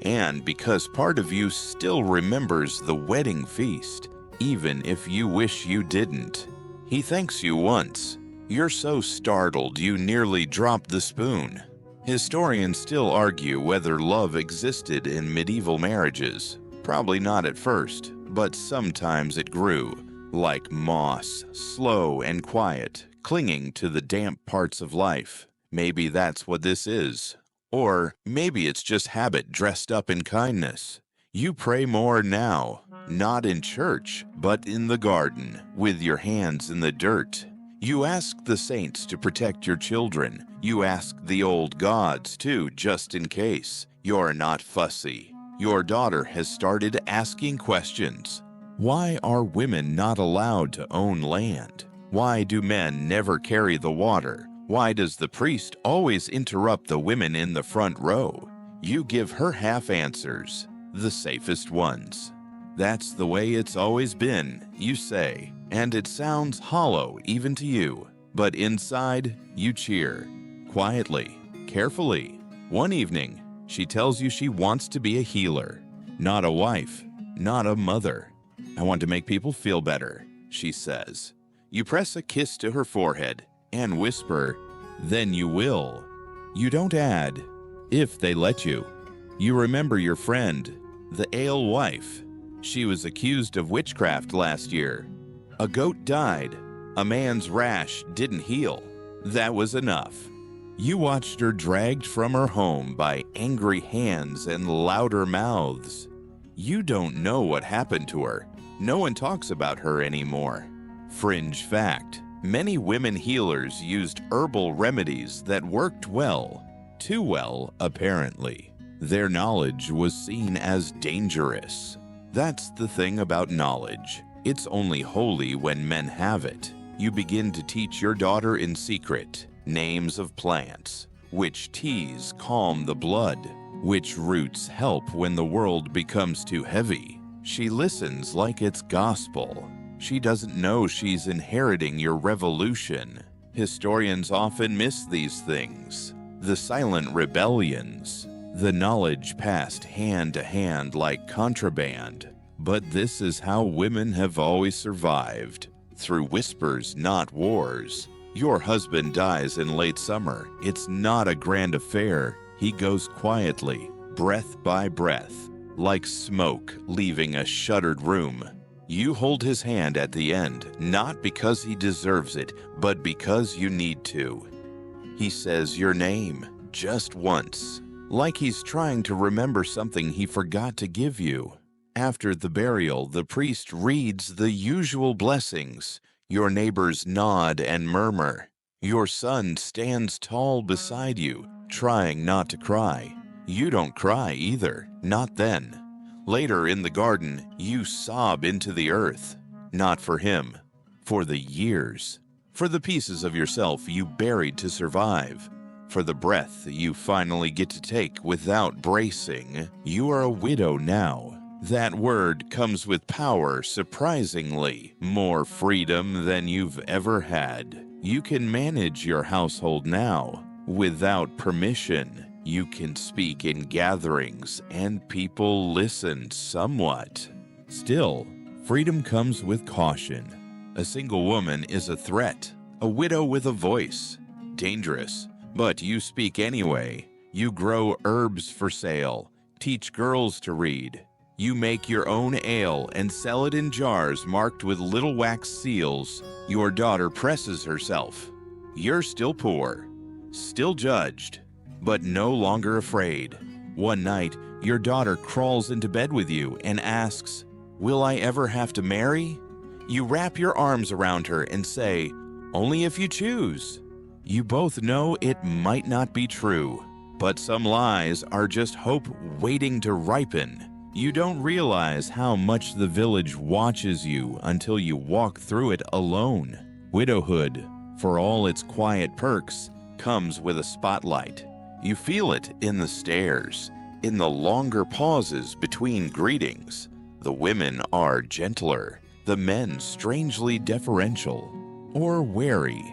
And because part of you still remembers the wedding feast, even if you wish you didn't. He thanks you once. You're so startled you nearly drop the spoon. Historians still argue whether love existed in medieval marriages. Probably not at first, but sometimes it grew, like moss, slow and quiet, clinging to the damp parts of life. Maybe that's what this is. Or maybe it's just habit dressed up in kindness. You pray more now, not in church, but in the garden, with your hands in the dirt. You ask the saints to protect your children. You ask the old gods too, just in case. You're not fussy. Your daughter has started asking questions. Why are women not allowed to own land? Why do men never carry the water? Why does the priest always interrupt the women in the front row? You give her half answers, the safest ones. That's the way it's always been, you say, and it sounds hollow even to you. But inside, you cheer, quietly, carefully. One evening, she tells you she wants to be a healer, not a wife, not a mother. I want to make people feel better, she says. You press a kiss to her forehead and whisper, then you will. You don't add, if they let you. You remember your friend, the alewife. She was accused of witchcraft last year. A goat died. A man's rash didn't heal. That was enough. You watched her dragged from her home by angry hands and louder mouths. You don't know what happened to her. No one talks about her anymore. Fringe fact: many women healers used herbal remedies that worked well. Too well, apparently. Their knowledge was seen as dangerous. That's the thing about knowledge. It's only holy when men have it. You begin to teach your daughter in secret names of plants, which teas calm the blood, which roots help when the world becomes too heavy. She listens like it's gospel. She doesn't know she's inheriting your revolution. Historians often miss these things. The silent rebellions. The knowledge passed hand to hand like contraband. But this is how women have always survived. Through whispers, not wars. Your husband dies in late summer. It's not a grand affair. He goes quietly, breath by breath, like smoke leaving a shuttered room. You hold his hand at the end, not because he deserves it, but because you need to. He says your name, just once, like he's trying to remember something he forgot to give you. After the burial, the priest reads the usual blessings. Your neighbors nod and murmur. Your son stands tall beside you, trying not to cry. You don't cry either, not then. Later in the garden, you sob into the earth. Not for him, for the years. For the pieces of yourself you buried to survive. For the breath you finally get to take without bracing. You are a widow now. That word comes with power, surprisingly. More freedom than you've ever had. You can manage your household now. Without permission, you can speak in gatherings, and people listen somewhat. Still, freedom comes with caution. A single woman is a threat, a widow with a voice. Dangerous, but you speak anyway. You grow herbs for sale, teach girls to read. You make your own ale and sell it in jars marked with little wax seals. Your daughter presses herself. You're still poor, still judged, but no longer afraid. One night, your daughter crawls into bed with you and asks, "Will I ever have to marry?" You wrap your arms around her and say, "Only if you choose." You both know it might not be true, but some lies are just hope waiting to ripen. You don't realize how much the village watches you until you walk through it alone. Widowhood, for all its quiet perks, comes with a spotlight. You feel it in the stares, in the longer pauses between greetings. The women are gentler, the men strangely deferential or wary.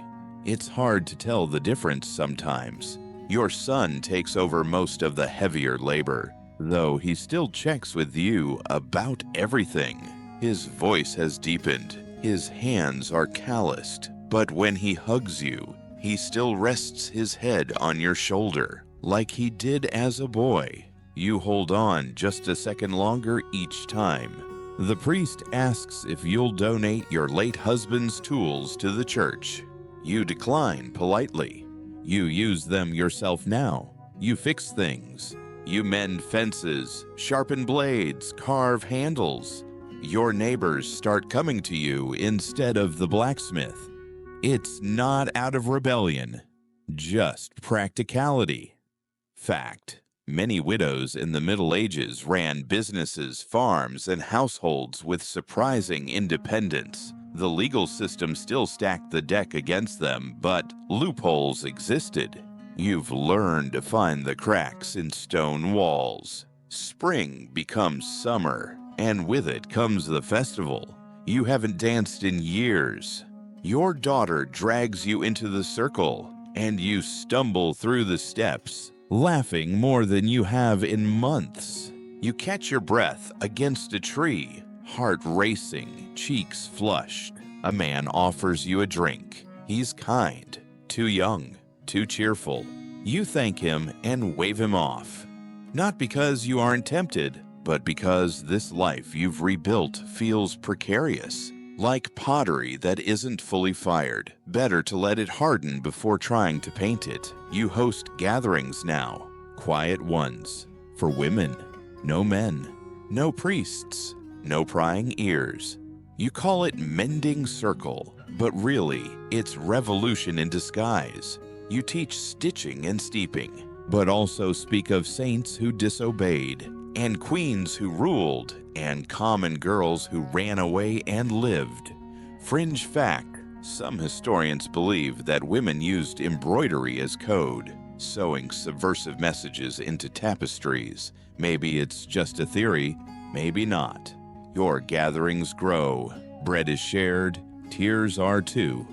It's hard to tell the difference sometimes. Your son takes over most of the heavier labor, though he still checks with you about everything. His voice has deepened, his hands are calloused, but when he hugs you, he still rests his head on your shoulder, like he did as a boy. You hold on just a second longer each time. The priest asks if you'll donate your late husband's tools to the church. You decline politely. You use them yourself now. You fix things. You mend fences, sharpen blades, carve handles. Your neighbors start coming to you instead of the blacksmith. It's not out of rebellion, just practicality. Fact: many widows in the Middle Ages ran businesses, farms, and households with surprising independence. The legal system still stacked the deck against them, but loopholes existed. You've learned to find the cracks in stone walls. Spring becomes summer, and with it comes the festival. You haven't danced in years. Your daughter drags you into the circle, and you stumble through the steps, laughing more than you have in months. You catch your breath against a tree, heart racing, cheeks flushed. A man offers you a drink. He's kind, too young, too cheerful. You thank him and wave him off. Not because you aren't tempted, but because this life you've rebuilt feels precarious. Like pottery that isn't fully fired, better to let it harden before trying to paint it. You host gatherings now, quiet ones, for women, no men, no priests, no prying ears. You call it mending circle, but really, it's revolution in disguise. You teach stitching and steeping, but also speak of saints who disobeyed, and queens who ruled, and common girls who ran away and lived. Fringe fact: some historians believe that women used embroidery as code, sewing subversive messages into tapestries. Maybe it's just a theory, maybe not. Your gatherings grow, bread is shared, tears are too.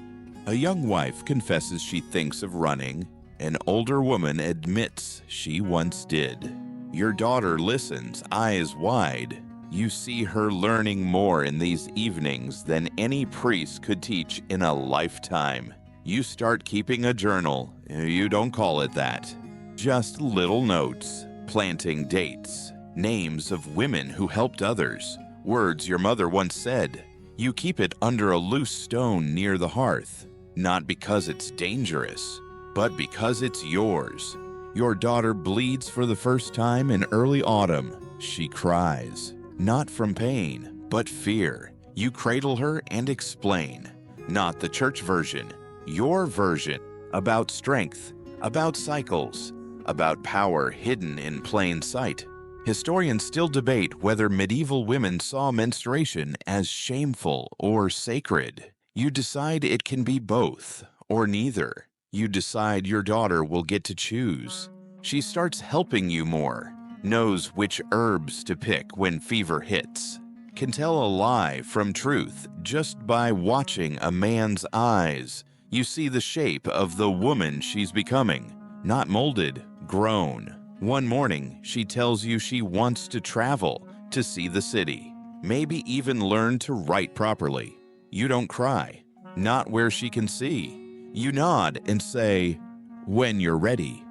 A young wife confesses she thinks of running. An older woman admits she once did. Your daughter listens, eyes wide. You see her learning more in these evenings than any priest could teach in a lifetime. You start keeping a journal. You don't call it that. Just little notes, planting dates, names of women who helped others, words your mother once said. You keep it under a loose stone near the hearth, not because it's dangerous, but because it's yours. Your daughter bleeds for the first time in early autumn. She cries, not from pain, but fear. You cradle her and explain, not the church version, your version, about strength, about cycles, about power hidden in plain sight. Historians still debate whether medieval women saw menstruation as shameful or sacred. You decide it can be both, or neither. You decide your daughter will get to choose. She starts helping you more, knows which herbs to pick when fever hits, can tell a lie from truth just by watching a man's eyes. You see the shape of the woman she's becoming, not molded, grown. One morning, she tells you she wants to travel, to see the city, maybe even learn to write properly. You don't cry, not where she can see. You nod and say, when you're ready.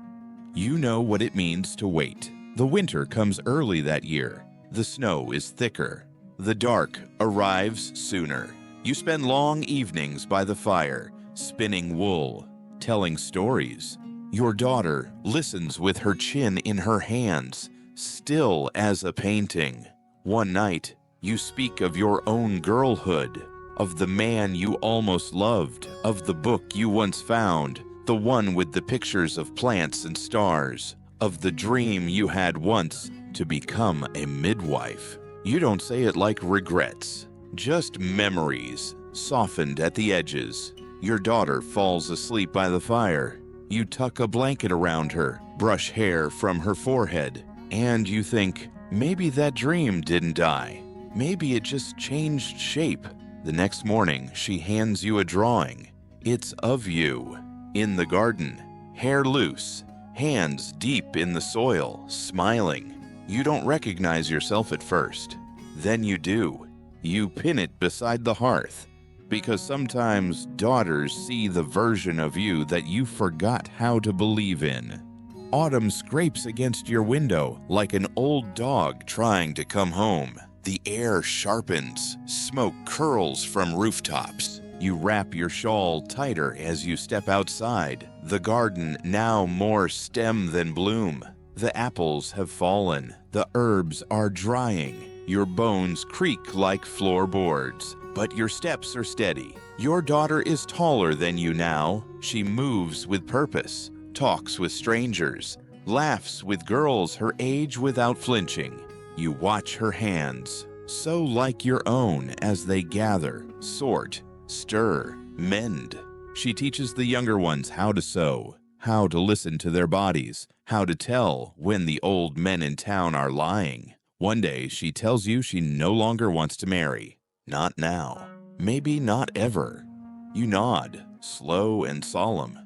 You know what it means to wait. The winter comes early that year. The snow is thicker. The dark arrives sooner. You spend long evenings by the fire, spinning wool, telling stories. Your daughter listens with her chin in her hands, still as a painting. One night, you speak of your own girlhood, of the man you almost loved, of the book you once found, the one with the pictures of plants and stars, of the dream you had once to become a midwife. You don't say it like regrets, just memories, softened at the edges. Your daughter falls asleep by the fire. You tuck a blanket around her, brush hair from her forehead, and you think, maybe that dream didn't die. Maybe it just changed shape. The next morning, she hands you a drawing. It's of you, in the garden, hair loose, hands deep in the soil, smiling. You don't recognize yourself at first. Then you do. You pin it beside the hearth, because sometimes daughters see the version of you that you forgot how to believe in. Autumn scrapes against your window like an old dog trying to come home. The air sharpens, smoke curls from rooftops. You wrap your shawl tighter as you step outside. The garden now more stem than bloom. The apples have fallen. The herbs are drying. Your bones creak like floorboards, but your steps are steady. Your daughter is taller than you now. She moves with purpose, talks with strangers, laughs with girls her age without flinching. You watch her hands, so like your own, as they gather, sort, stir, mend. She teaches the younger ones how to sew, how to listen to their bodies, how to tell when the old men in town are lying. One day she tells you she no longer wants to marry. Not now. Maybe not ever. You nod, slow and solemn.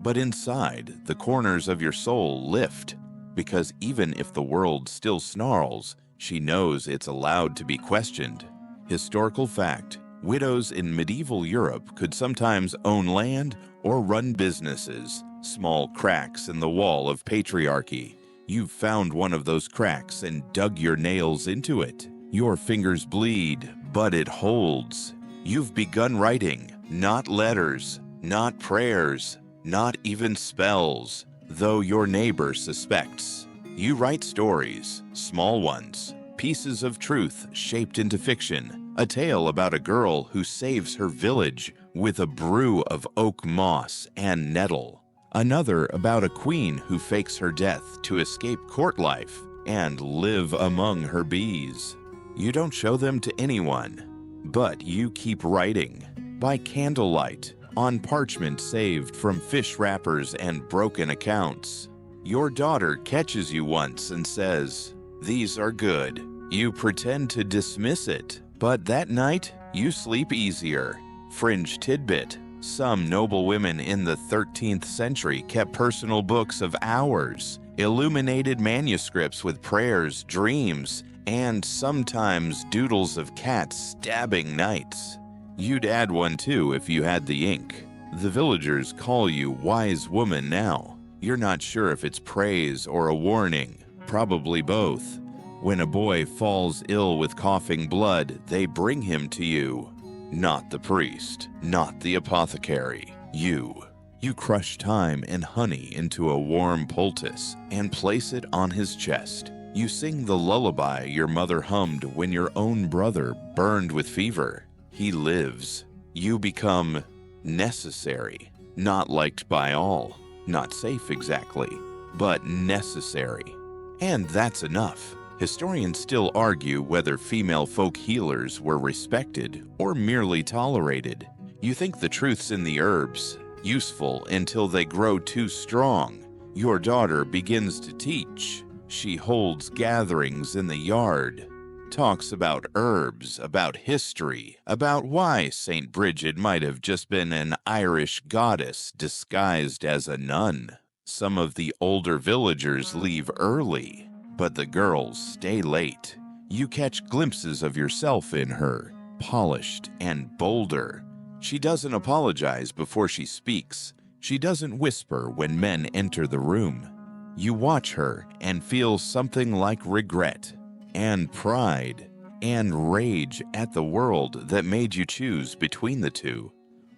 But inside, the corners of your soul lift, because even if the world still snarls, she knows it's allowed to be questioned. Historical fact: widows in medieval Europe could sometimes own land or run businesses. Small cracks in the wall of patriarchy. You've found one of those cracks and dug your nails into it. Your fingers bleed, but it holds. You've begun writing, not letters, not prayers, not even spells, though your neighbor suspects. You write stories, small ones, pieces of truth shaped into fiction, a tale about a girl who saves her village with a brew of oak moss and nettle. Another about a queen who fakes her death to escape court life and live among her bees. You don't show them to anyone, but you keep writing by candlelight on parchment saved from fish wrappers and broken accounts. Your daughter catches you once and says, "These are good." You pretend to dismiss it, but that night you sleep easier. Fringe tidbit: some noble women in the 13th century kept personal books of hours, illuminated manuscripts with prayers, dreams, and sometimes doodles of cats stabbing knights. You'd add one too if you had the ink. The villagers call you wise woman now. You're not sure if it's praise or a warning, probably both. When a boy falls ill with coughing blood, they bring him to you. Not the priest, not the apothecary, you. You crush thyme and honey into a warm poultice and place it on his chest. You sing the lullaby your mother hummed when your own brother burned with fever. He lives. You become necessary, not liked by all, not safe exactly, but necessary. And that's enough. Historians still argue whether female folk healers were respected or merely tolerated. You think the truth's in the herbs, useful until they grow too strong. Your daughter begins to teach. She holds gatherings in the yard, talks about herbs, about history, about why St. Bridget might have just been an Irish goddess disguised as a nun. Some of the older villagers leave early, but the girls stay late. You catch glimpses of yourself in her, polished and bolder. She doesn't apologize before she speaks. She doesn't whisper when men enter the room. You watch her and feel something like regret and pride and rage at the world that made you choose between the two.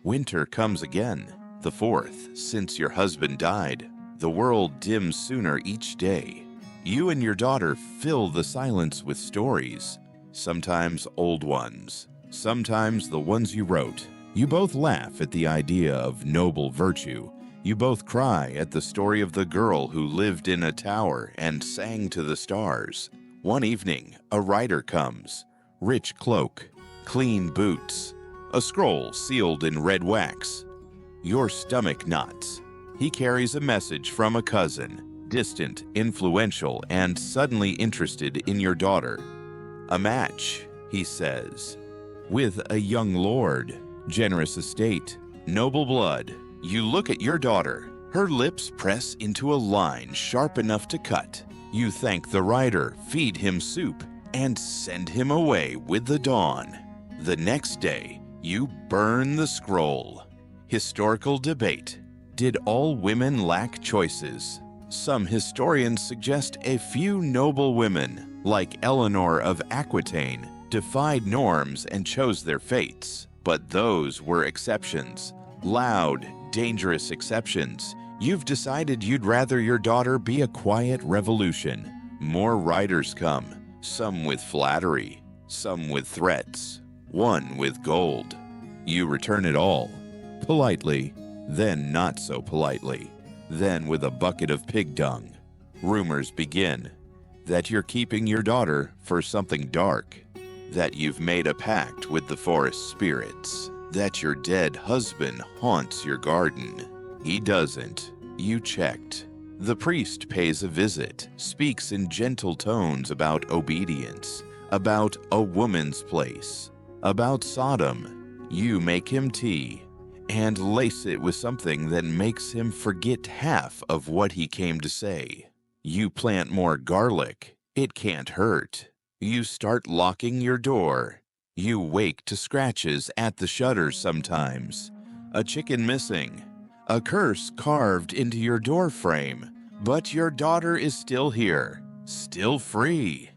Winter comes again, the fourth since your husband died. The world dims sooner each day. You and your daughter fill the silence with stories, sometimes old ones, sometimes the ones you wrote. You both laugh at the idea of noble virtue. You both cry at the story of the girl who lived in a tower and sang to the stars. One evening, a writer comes, rich cloak, clean boots, a scroll sealed in red wax. Your stomach knots. He carries a message from a cousin, distant, influential, and suddenly interested in your daughter. A match, he says, with a young lord, generous estate, noble blood. You look at your daughter. Her lips press into a line sharp enough to cut. You thank the writer, feed him soup, and send him away with the dawn. The next day, you burn the scroll. Historical debate. Did all women lack choices? Some historians suggest a few noble women, like Eleanor of Aquitaine, defied norms and chose their fates. But those were exceptions. Loud, dangerous exceptions. You've decided you'd rather your daughter be a quiet revolution. More writers come. some with flattery, some with threats, one with gold. You return it all, politely, then not so politely, then with a bucket of pig dung. Rumors begin that you're keeping your daughter for something dark, that you've made a pact with the forest spirits, that your dead husband haunts your garden. He doesn't. You checked. The priest pays a visit, speaks in gentle tones about obedience, about a woman's place, about Sodom. You make him tea and lace it with something that makes him forget half of what he came to say. You plant more garlic. It can't hurt. You start locking your door. You wake to scratches at the shutters sometimes. A chicken missing. A curse carved into your door frame. But your daughter is still here, still free.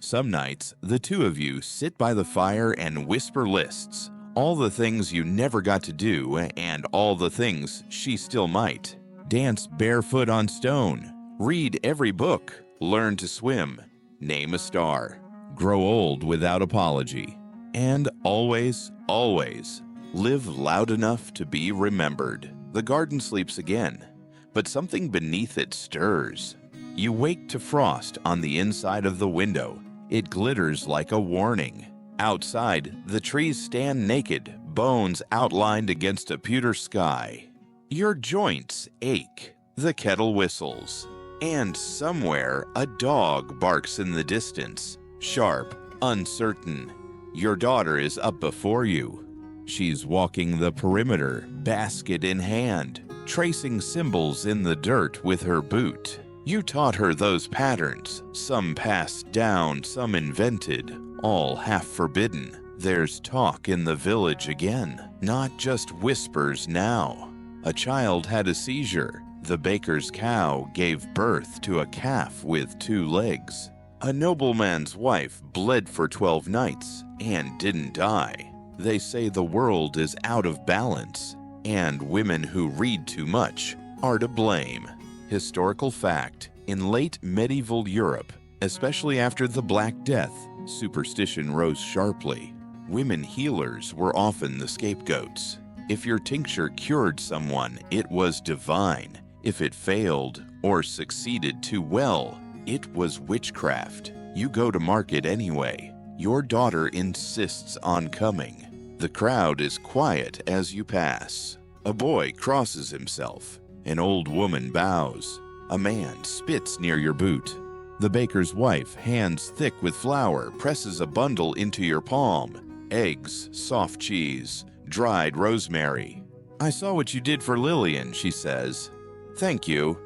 Some nights, the two of you sit by the fire and whisper lists, all the things you never got to do and all the things she still might. Dance barefoot on stone, read every book, learn to swim, name a star, grow old without apology, and always, always live loud enough to be remembered. The garden sleeps again, but something beneath it stirs. You wake to frost on the inside of the window. It glitters like a warning. Outside, the trees stand naked, bones outlined against a pewter sky. Your joints ache. The kettle whistles. And somewhere, a dog barks in the distance, sharp, uncertain. Your daughter is up before you. She's walking the perimeter, basket in hand, tracing symbols in the dirt with her boot. You taught her those patterns, some passed down, some invented, all half forbidden. There's talk in the village again, not just whispers now. A child had a seizure. The baker's cow gave birth to a calf with 2 legs. A nobleman's wife bled for 12 nights and didn't die. They say the world is out of balance, and women who read too much are to blame. Historical fact, in late medieval Europe, especially after the Black Death, superstition rose sharply. Women healers were often the scapegoats. If your tincture cured someone, it was divine. If it failed or succeeded too well, it was witchcraft. You go to market anyway. Your daughter insists on coming. The crowd is quiet as you pass. A boy crosses himself. An old woman bows. A man spits near your boot. The baker's wife, hands thick with flour, presses a bundle into your palm. Eggs, soft cheese, dried rosemary. "I saw what you did for Lillian," she says. "Thank you."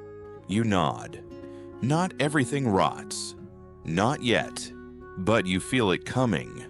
You nod. Not everything rots. Not yet. But you feel it coming.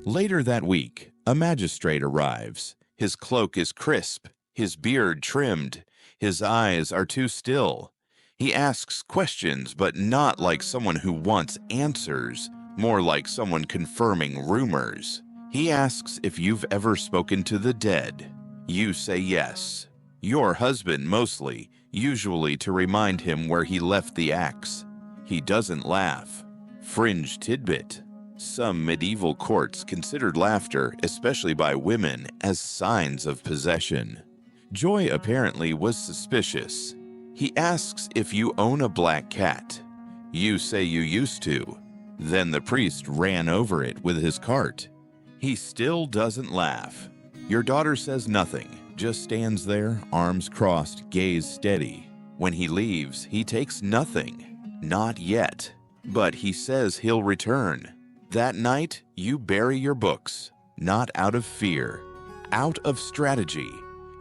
Later that week, a magistrate arrives. His cloak is crisp, his beard trimmed, his eyes are too still. He asks questions, but not like someone who wants answers, more like someone confirming rumors. He asks if you've ever spoken to the dead. You say yes. Your husband mostly, usually to remind him where he left the axe. He doesn't laugh. Fringe tidbit. Some medieval courts considered laughter, especially by women, as signs of possession. Joy apparently was suspicious. He asks if you own a black cat. You say you used to. Then the priest ran over it with his cart. He still doesn't laugh. Your daughter says nothing, just stands there, arms crossed, gaze steady. When he leaves, he takes nothing. Not yet. But he says he'll return. That night, you bury your books, not out of fear, out of strategy.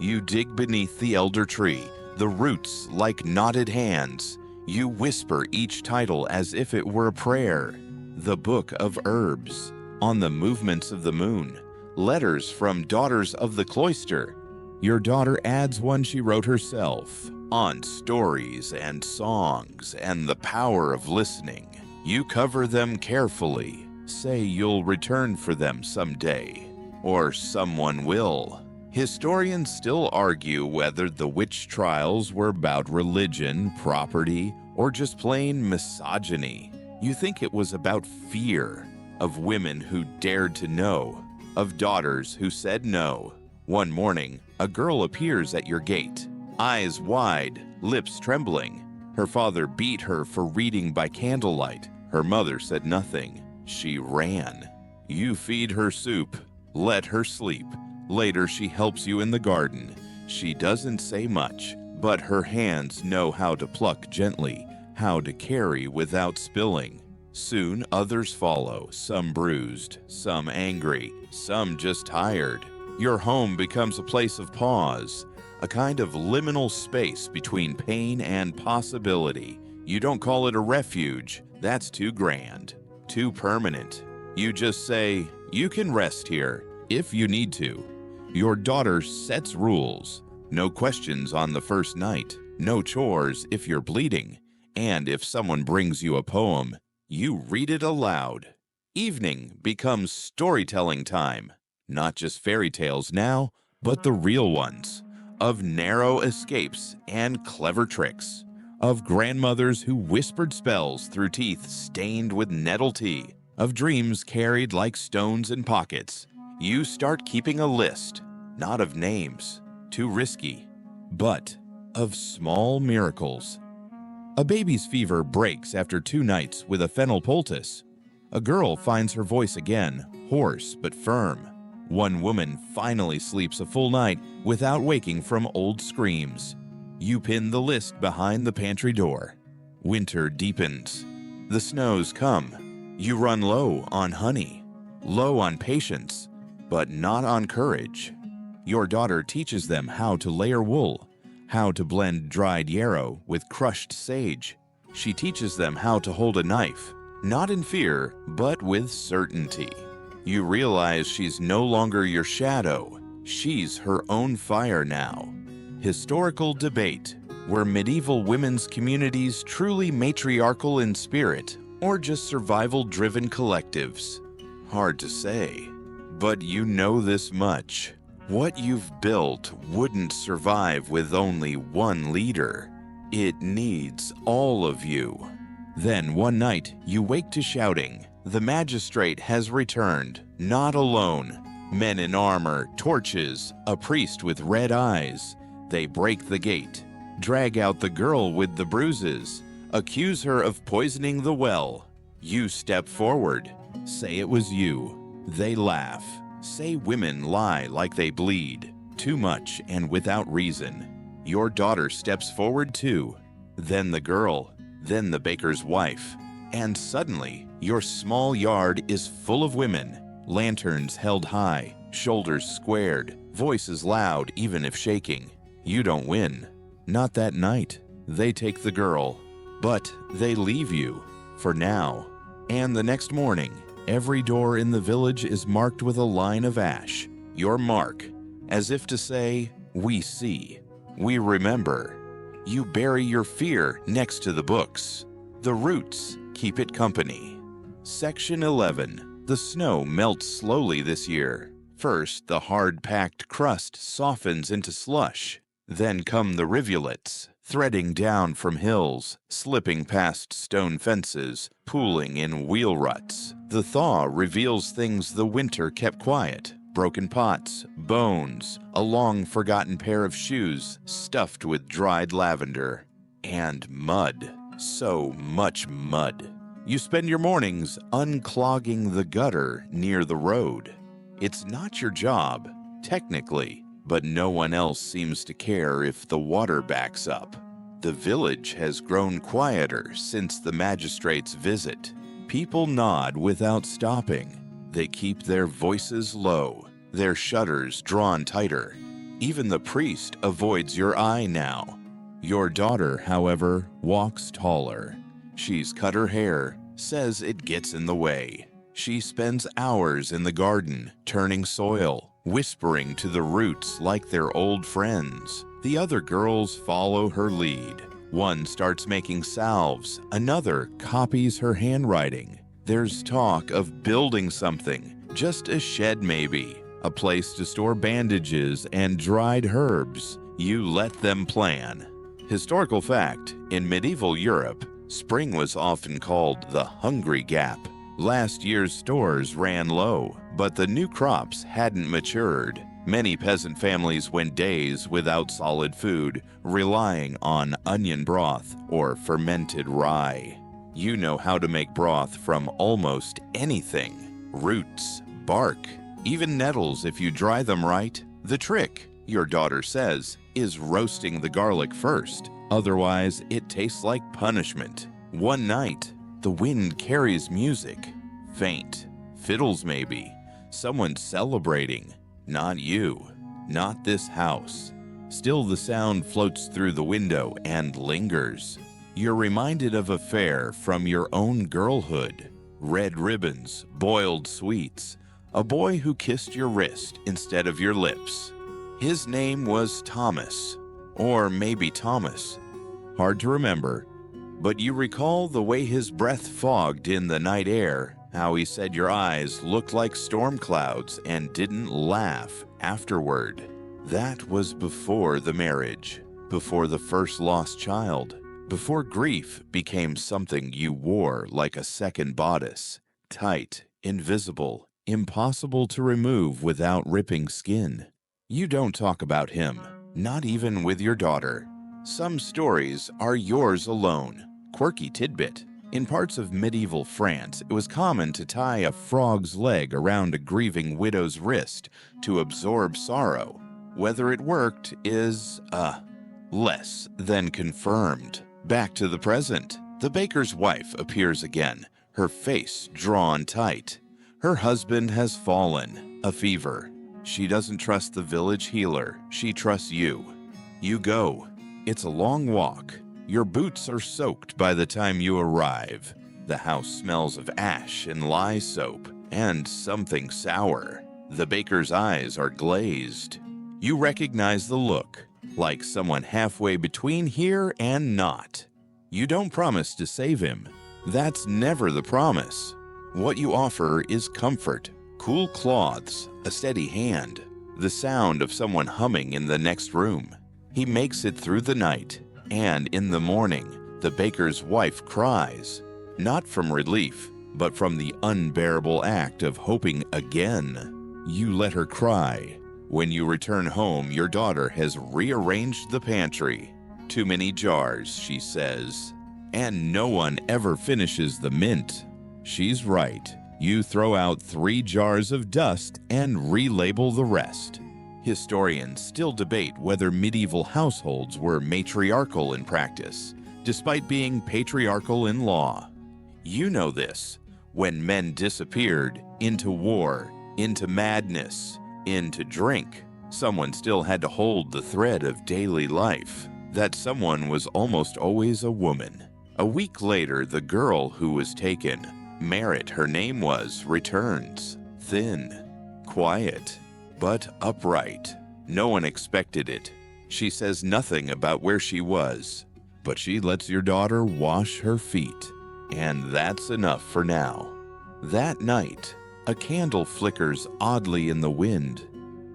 You dig beneath the elder tree, the roots like knotted hands. You whisper each title as if it were a prayer. The Book of Herbs, On the Movements of the Moon, Letters from Daughters of the Cloister. Your daughter adds one she wrote herself, on stories and songs and the power of listening. You cover them carefully, say you'll return for them someday, or someone will. Historians still argue whether the witch trials were about religion, property, or just plain misogyny. You think it was about fear, of women who dared to know, of daughters who said no. One morning, a girl appears at your gate, eyes wide, lips trembling. Her father beat her for reading by candlelight. Her mother said nothing. She ran. You feed her soup, let her sleep. Later, she helps you in the garden. She doesn't say much, but her hands know how to pluck gently, how to carry without spilling. Soon others follow, some bruised, some angry, some just tired. Your home becomes a place of pause, a kind of liminal space between pain and possibility. You don't call it a refuge, that's too grand, too permanent. You just say, you can rest here, if you need to. Your daughter sets rules. No questions on the first night, no chores if you're bleeding, and if someone brings you a poem, you read it aloud. Evening becomes storytelling time, not just fairy tales now, but the real ones, of narrow escapes and clever tricks, of grandmothers who whispered spells through teeth stained with nettle tea, of dreams carried like stones in pockets. You start keeping a list, not of names, too risky, but of small miracles. A baby's fever breaks after 2 nights with a fennel poultice. A girl finds her voice again, hoarse but firm. One woman finally sleeps a full night without waking from old screams. You pin the list behind the pantry door. Winter deepens. The snows come. You run low on honey, low on patience, but not on courage. Your daughter teaches them how to layer wool, how to blend dried yarrow with crushed sage. She teaches them how to hold a knife, not in fear, but with certainty. You realize she's no longer your shadow. She's her own fire now. Historical debate. Were medieval women's communities truly matriarchal in spirit, or just survival-driven collectives? Hard to say. But you know this much. What you've built wouldn't survive with only one leader. It needs all of you. Then one night, you wake to shouting. The magistrate has returned, not alone. Men in armor, torches, a priest with red eyes. They break the gate, drag out the girl with the bruises, accuse her of poisoning the well. You step forward, say it was you. They laugh. Say women lie like they bleed, too much and without reason. Your daughter steps forward too, then the girl, then the baker's wife. And suddenly, your small yard is full of women, lanterns held high, shoulders squared, voices loud even if shaking. You don't win. Not that night. They take the girl, but they leave you, for now. And the next morning, every door in the village is marked with a line of ash, your mark, as if to say, we see, we remember. You bury your fear next to the books. The roots keep it company. Section 11. The snow melts slowly this year. First, the hard-packed crust softens into slush. Then come the rivulets, threading down from hills, slipping past stone fences, pooling in wheel ruts. The thaw reveals things the winter kept quiet. Broken pots, bones, a long-forgotten pair of shoes stuffed with dried lavender. And mud. So much mud. You spend your mornings unclogging the gutter near the road. It's not your job, technically, but no one else seems to care if the water backs up. The village has grown quieter since the magistrate's visit. People nod without stopping. They keep their voices low, their shutters drawn tighter. Even the priest avoids your eye now. Your daughter, however, walks taller. She's cut her hair, says it gets in the way. She spends hours in the garden, turning soil, whispering to the roots like they're old friends. The other girls follow her lead. One starts making salves, another copies her handwriting. There's talk of building something, just a shed maybe, a place to store bandages and dried herbs. You let them plan. Historical fact, in medieval Europe, Spring was often called the hungry gap. Last year's stores ran low, but the new crops hadn't matured. Many peasant families went days without solid food, relying on onion broth or fermented rye. You know how to make broth from almost anything: roots, bark, even nettles if you dry them right. The trick, your daughter says, is roasting the garlic first. Otherwise, it tastes like punishment. One night, the wind carries music. Faint. Fiddles maybe. Someone celebrating. Not you. Not this house. Still the sound floats through the window and lingers. You're reminded of a fare from your own girlhood. Red ribbons, boiled sweets. A boy who kissed your wrist instead of your lips. His name was Thomas. Or maybe Thomas. Hard to remember. But you recall the way his breath fogged in the night air, how he said your eyes looked like storm clouds and didn't laugh afterward. That was before the marriage, before the first lost child, before grief became something you wore like a second bodice, tight, invisible, impossible to remove without ripping skin. You don't talk about him, not even with your daughter. Some stories are yours alone. Quirky tidbit. In parts of medieval France, it was common to tie a frog's leg around a grieving widow's wrist to absorb sorrow. Whether it worked is, less than confirmed. Back to the present. The baker's wife appears again, her face drawn tight. Her husband has fallen, a fever. She doesn't trust the village healer, she trusts you. You go. It's a long walk. Your boots are soaked by the time you arrive. The house smells of ash and lye soap and something sour. The baker's eyes are glazed. You recognize the look, like someone halfway between here and not. You don't promise to save him. That's never the promise. What you offer is comfort, cool cloths, a steady hand, the sound of someone humming in the next room. He makes it through the night, and in the morning, the baker's wife cries, not from relief, but from the unbearable act of hoping again. You let her cry. When you return home, your daughter has rearranged the pantry. Too many jars, she says, and no one ever finishes the mint. She's right. You throw out 3 jars of dust and relabel the rest. Historians still debate whether medieval households were matriarchal in practice, despite being patriarchal in law. You know this. When men disappeared into war, into madness, into drink, someone still had to hold the thread of daily life. That someone was almost always a woman. A week later, the girl who was taken, Merit her name was, returns. Thin, quiet, but upright. No one expected it. She says nothing about where she was, but she lets your daughter wash her feet. And that's enough for now. That night, a candle flickers oddly in the wind.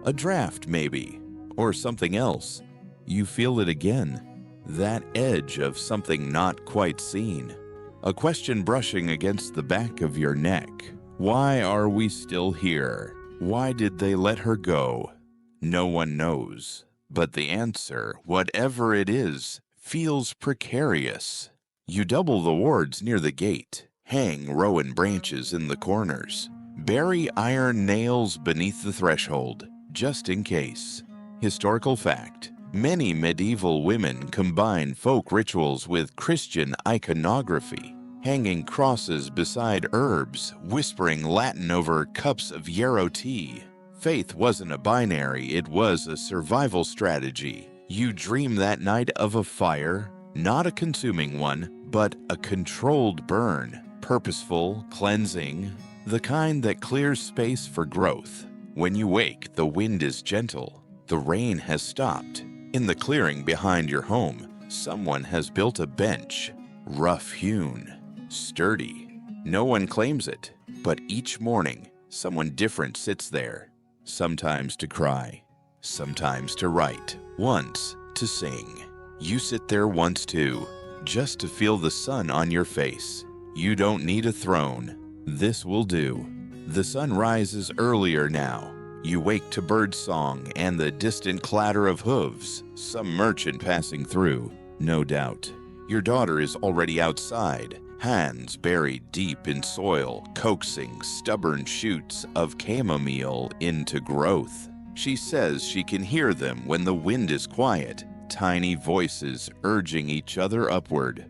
A draft, maybe, or something else. You feel it again. That edge of something not quite seen. A question brushing against the back of your neck. Why are we still here? Why did they let her go? No one knows. But the answer, whatever it is, feels precarious. You double the wards near the gate, hang rowan branches in the corners, bury iron nails beneath the threshold, just in case. Historical fact. Many medieval women combine folk rituals with Christian iconography, hanging crosses beside herbs, whispering Latin over cups of yarrow tea. Faith wasn't a binary, it was a survival strategy. You dream that night of a fire, not a consuming one, but a controlled burn, purposeful, cleansing, the kind that clears space for growth. When you wake, the wind is gentle. The rain has stopped. In the clearing behind your home, someone has built a bench, rough-hewn, sturdy. No one claims it, but each morning, someone different sits there, sometimes to cry, sometimes to write, once to sing. You sit there once too, just to feel the sun on your face. You don't need a throne. This will do. The sun rises earlier now. You wake to birdsong and the distant clatter of hooves, some merchant passing through, no doubt. Your daughter is already outside, hands buried deep in soil, coaxing stubborn shoots of chamomile into growth. She says she can hear them when the wind is quiet, tiny voices urging each other upward.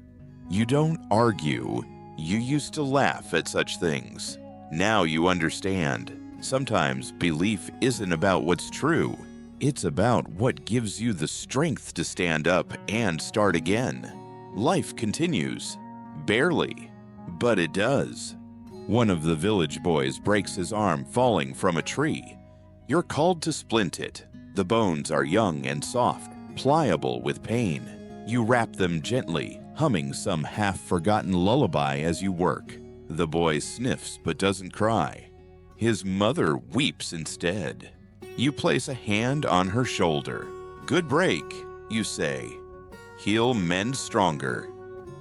You don't argue. You used to laugh at such things. Now you understand. Sometimes belief isn't about what's true. It's about what gives you the strength to stand up and start again. Life continues. Barely. But it does. One of the village boys breaks his arm falling from a tree. You're called to splint it. The bones are young and soft, pliable with pain. You wrap them gently, humming some half-forgotten lullaby as you work. The boy sniffs but doesn't cry. His mother weeps instead. You place a hand on her shoulder. Good break, you say. He'll mend stronger.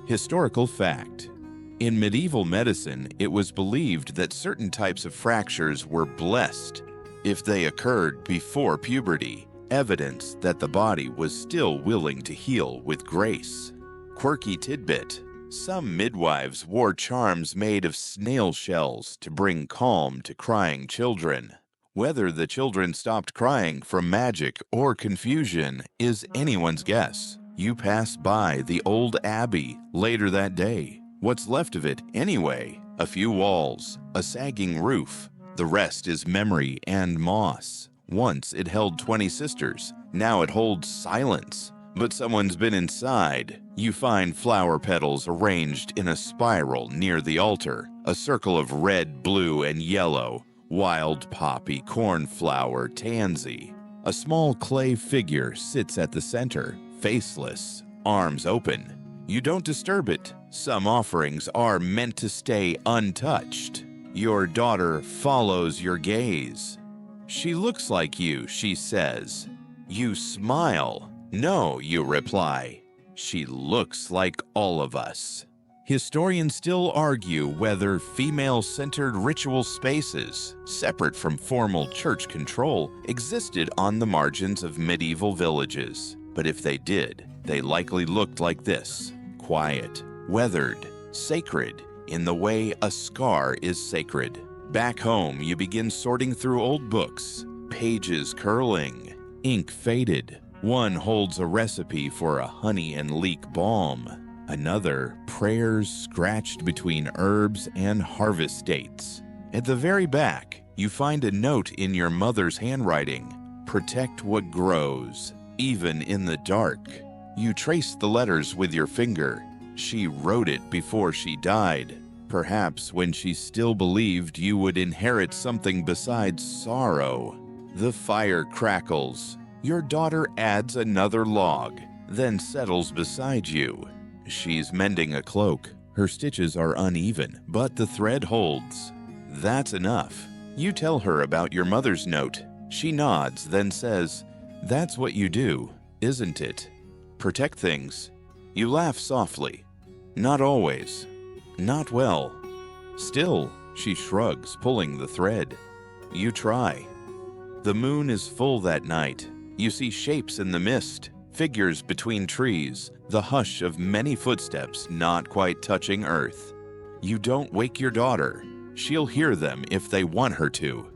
Historical fact. In medieval medicine, it was believed that certain types of fractures were blessed if they occurred before puberty, evidence that the body was still willing to heal with grace. Quirky tidbit. Some midwives wore charms made of snail shells to bring calm to crying children. Whether the children stopped crying from magic or confusion is anyone's guess. You pass by the old abbey later that day. What's left of it anyway? A few walls, a sagging roof. The rest is memory and moss. Once it held 20 sisters. Now it holds silence. But someone's been inside. You find flower petals arranged in a spiral near the altar. A circle of red, blue, and yellow. Wild poppy, cornflower, tansy. A small clay figure sits at the center, faceless, arms open. You don't disturb it. Some offerings are meant to stay untouched. Your daughter follows your gaze. She looks like you, she says. You smile. No, you reply. She looks like all of us. Historians still argue whether female-centered ritual spaces, separate from formal church control, existed on the margins of medieval villages. But if they did, they likely looked like this: quiet, weathered, sacred, in the way a scar is sacred. Back home, you begin sorting through old books, pages curling, ink faded. One holds a recipe for a honey and leek balm. Another, prayers scratched between herbs and harvest dates. At the very back, you find a note in your mother's handwriting. Protect what grows, even in the dark. You trace the letters with your finger. She wrote it before she died. Perhaps when she still believed you would inherit something besides sorrow. The fire crackles. Your daughter adds another log, then settles beside you. She's mending a cloak. Her stitches are uneven, but the thread holds. That's enough. You tell her about your mother's note. She nods, then says, "That's what you do, isn't it? Protect things." You laugh softly. Not always. Not well. Still, she shrugs, pulling the thread. You try. The moon is full that night. You see shapes in the mist, figures between trees, the hush of many footsteps not quite touching earth. You don't wake your daughter. She'll hear them if they want her to.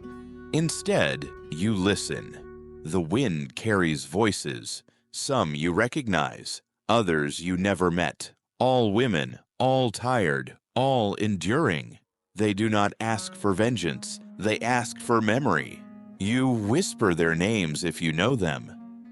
Instead, you listen. The wind carries voices. Some you recognize, others you never met. All women, all tired, all enduring. They do not ask for vengeance. They ask for memory. You whisper their names if you know them.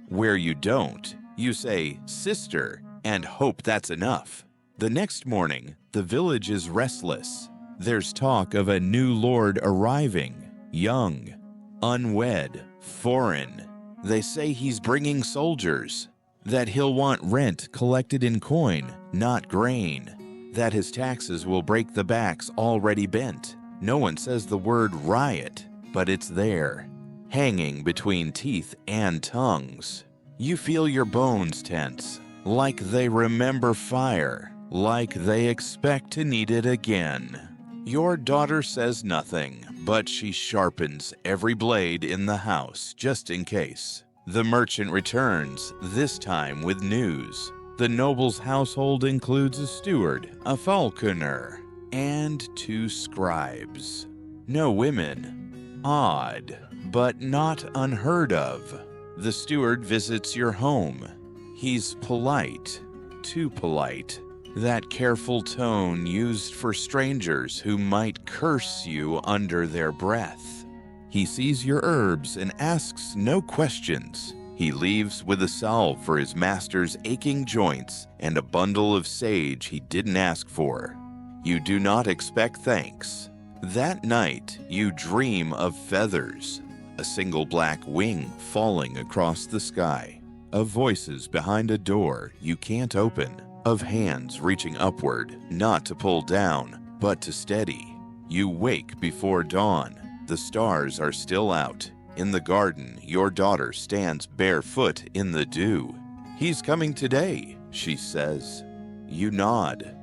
Where you don't, you say, "Sister," and hope that's enough. The next morning, the village is restless. There's talk of a new lord arriving, young, unwed, foreign. They say he's bringing soldiers, that he'll want rent collected in coin, not grain, that his taxes will break the backs already bent. No one says the word riot, but it's there, hanging between teeth and tongues. You feel your bones tense. like they remember fire, like they expect to need it again. Your daughter says nothing, but she sharpens every blade in the house just in case. The merchant returns, this time with news. The noble's household includes a steward, a falconer, and 2 scribes. No women. Odd, but not unheard of. The steward visits your home. He's polite, too polite. That careful tone used for strangers who might curse you under their breath. He sees your herbs and asks no questions. He leaves with a salve for his master's aching joints and a bundle of sage he didn't ask for. You do not expect thanks. That night, you dream of feathers, a single black wing falling across the sky, of voices behind a door you can't open, of hands reaching upward, not to pull down, but to steady. You wake before dawn. The stars are still out. In the garden, your daughter stands barefoot in the dew. "He's coming today," she says. You nod.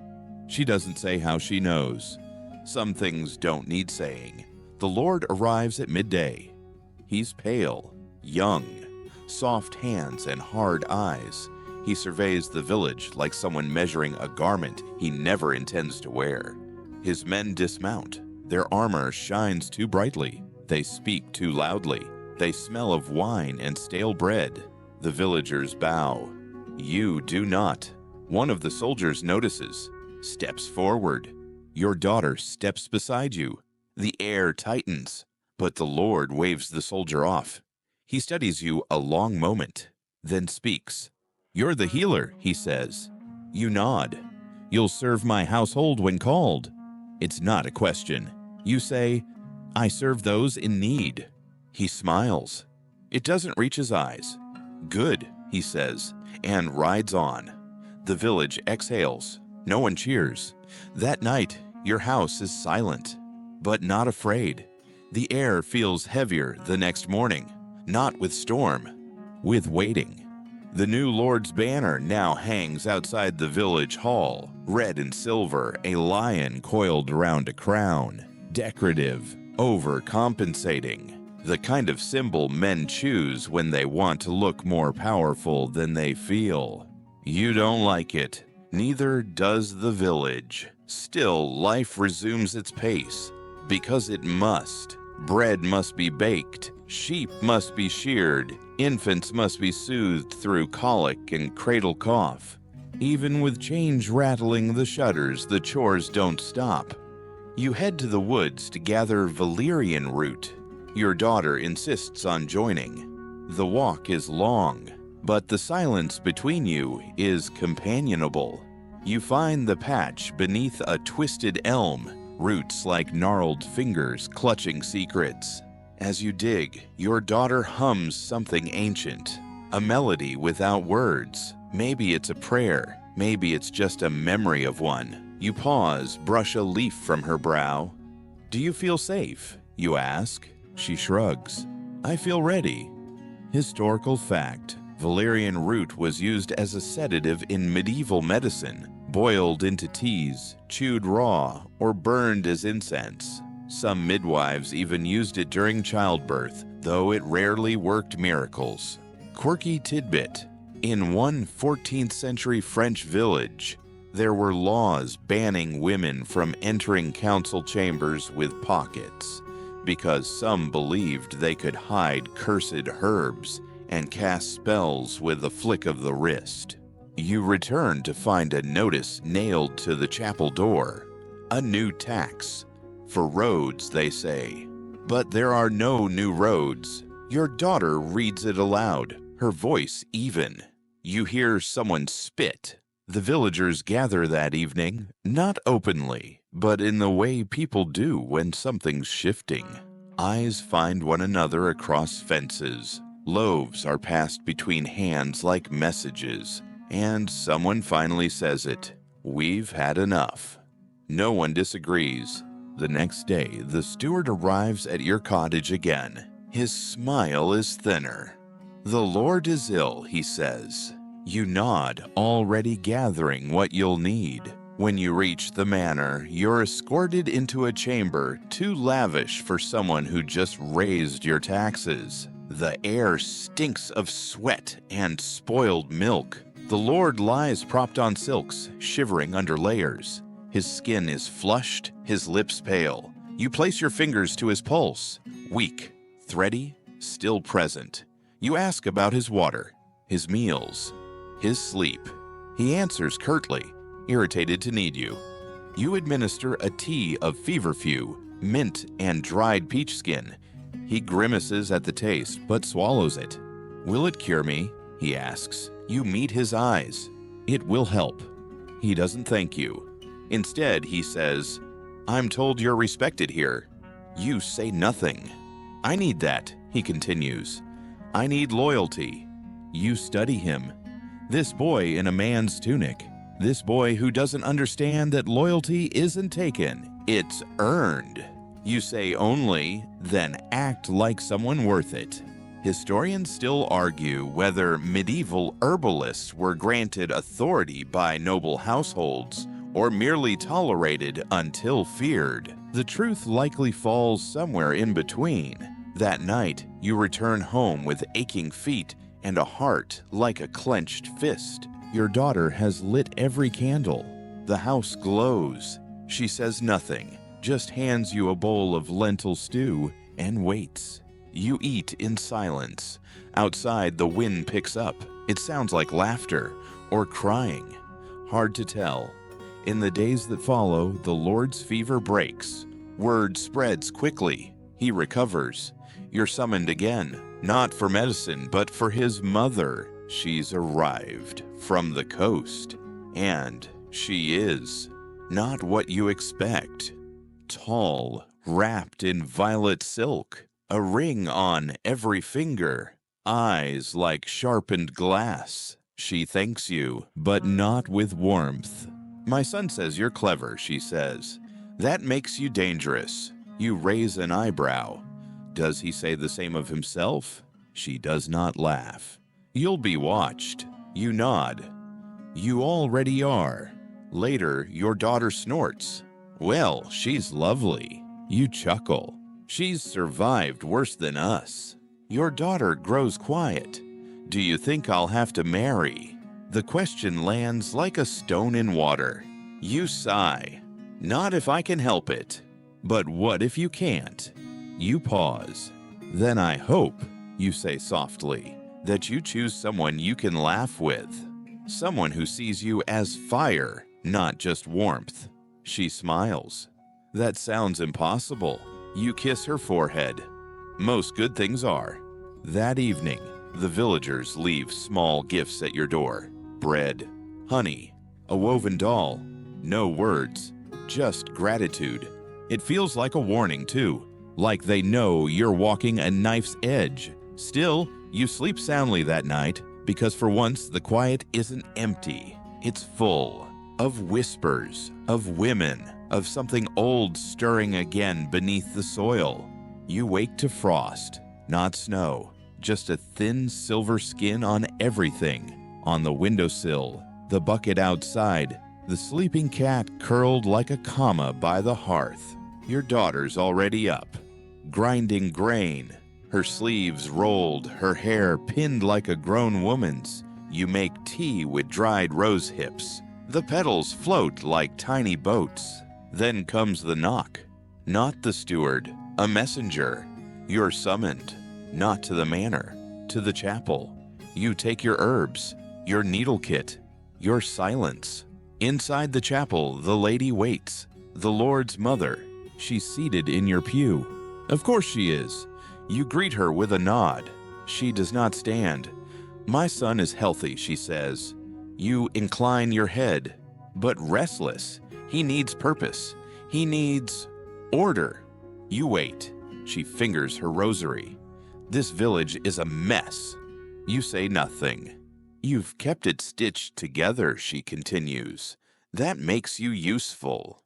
She doesn't say how she knows. Some things don't need saying. The Lord arrives at midday. He's pale, young, soft hands and hard eyes. He surveys the village like someone measuring a garment he never intends to wear. His men dismount. Their armor shines too brightly. They speak too loudly. They smell of wine and stale bread. The villagers bow. You do not. One of the soldiers notices, steps forward. Your daughter steps beside you. The air tightens, but the Lord waves the soldier off. He studies you a long moment, then speaks. "You're the healer," he says. You nod. "You'll serve my household when called." It's not a question. You say, "I serve those in need." He smiles. It doesn't reach his eyes. "Good," he says, and rides on. The village exhales. No one cheers. That night, your house is silent, but not afraid. The air feels heavier the next morning, not with storm, with waiting. The new Lord's banner now hangs outside the village hall, red and silver, a lion coiled around a crown, decorative, overcompensating, the kind of symbol men choose when they want to look more powerful than they feel. You don't like it. Neither does the village. Still, life resumes its pace, because it must. Bread must be baked, sheep must be sheared, infants must be soothed through colic and cradle cough. Even with change rattling the shutters, the chores don't stop. You head to the woods to gather valerian root. Your daughter insists on joining. The walk is long, but the silence between you is companionable. You find the patch beneath a twisted elm, roots like gnarled fingers clutching secrets. As you dig, your daughter hums something ancient, a melody without words. Maybe it's a prayer, maybe it's just a memory of one. You pause, brush a leaf from her brow. "Do you feel safe?" you ask. She shrugs. "I feel ready." Historical fact: valerian root was used as a sedative in medieval medicine, boiled into teas, chewed raw, or burned as incense. Some midwives even used it during childbirth, though it rarely worked miracles. Quirky tidbit: in one 14th century French village, there were laws banning women from entering council chambers with pockets, because some believed they could hide cursed herbs and cast spells with a flick of the wrist. You return to find a notice nailed to the chapel door. A new tax. For roads, they say. But there are no new roads. Your daughter reads it aloud, her voice even. You hear someone spit. The villagers gather that evening, not openly, but in the way people do when something's shifting. Eyes find one another across fences. Loaves are passed between hands like messages, and someone finally says it. We've had enough. No one disagrees. The next day, the steward arrives at your cottage again. His smile is thinner. "The Lord is ill," he says. You nod, already gathering what you'll need. When you reach the manor, you're escorted into a chamber too lavish for someone who just raised your taxes. The air stinks of sweat and spoiled milk. The lord lies propped on silks, shivering under layers. His skin is flushed, his lips pale. You place your fingers to his pulse. Weak, thready, still present. You ask about his water, his meals, his sleep. He answers curtly, irritated to need you. You administer a tea of feverfew, mint, and dried peach skin. He grimaces at the taste, but swallows it. Will it cure me? He asks. You meet his eyes. It will help. He doesn't thank you. Instead, he says, I'm told you're respected here. You say nothing. I need that, he continues. I need loyalty. You study him. This boy in a man's tunic. This boy who doesn't understand that loyalty isn't taken, it's earned. You say only, then act like someone worth it. Historians still argue whether medieval herbalists were granted authority by noble households or merely tolerated until feared. The truth likely falls somewhere in between. That night, you return home with aching feet and a heart like a clenched fist. Your daughter has lit every candle. The house glows. She says nothing, just hands you a bowl of lentil stew and waits. You eat in silence. Outside, the wind picks up. It sounds like laughter or crying. Hard to tell. In the days that follow, the Lord's fever breaks. Word spreads quickly. He recovers. You're summoned again, not for medicine, but for his mother. She's arrived from the coast. And she is not what you expect. Tall, wrapped in violet silk, a ring on every finger, eyes like sharpened glass. She thanks you, but not with warmth. My son says you're clever, she says. That makes you dangerous. You raise an eyebrow. Does he say the same of himself? She does not laugh. You'll be watched. You nod. You already are. Later, your daughter snorts. Well, she's lovely. You chuckle. She's survived worse than us. Your daughter grows quiet. Do you think I'll have to marry? The question lands like a stone in water. You sigh. Not if I can help it. But what if you can't? You pause. Then I hope, you say softly, that you choose someone you can laugh with. Someone who sees you as fire, not just warmth. She smiles. That sounds impossible. You kiss her forehead. Most good things are. That evening, the villagers leave small gifts at your door. Bread, honey, a woven doll. No words, just gratitude. It feels like a warning, too. Like they know you're walking a knife's edge. Still, you sleep soundly that night because for once the quiet isn't empty. It's full of whispers, of women, of something old stirring again beneath the soil. You wake to frost, not snow, just a thin silver skin on everything. On the windowsill, the bucket outside, the sleeping cat curled like a comma by the hearth. Your daughter's already up, grinding grain, her sleeves rolled, her hair pinned like a grown woman's. You make tea with dried rose hips. The petals float like tiny boats. Then comes the knock. Not the steward, a messenger. You're summoned, not to the manor, to the chapel. You take your herbs, your needle kit, your silence. Inside the chapel, the lady waits, the Lord's mother. She's seated in your pew. Of course she is. You greet her with a nod. She does not stand. My son is healthy, she says. You incline your head, but restless. He needs purpose. He needs order. You wait. She fingers her rosary. This village is a mess. You say nothing. You've kept it stitched together, she continues. That makes you useful.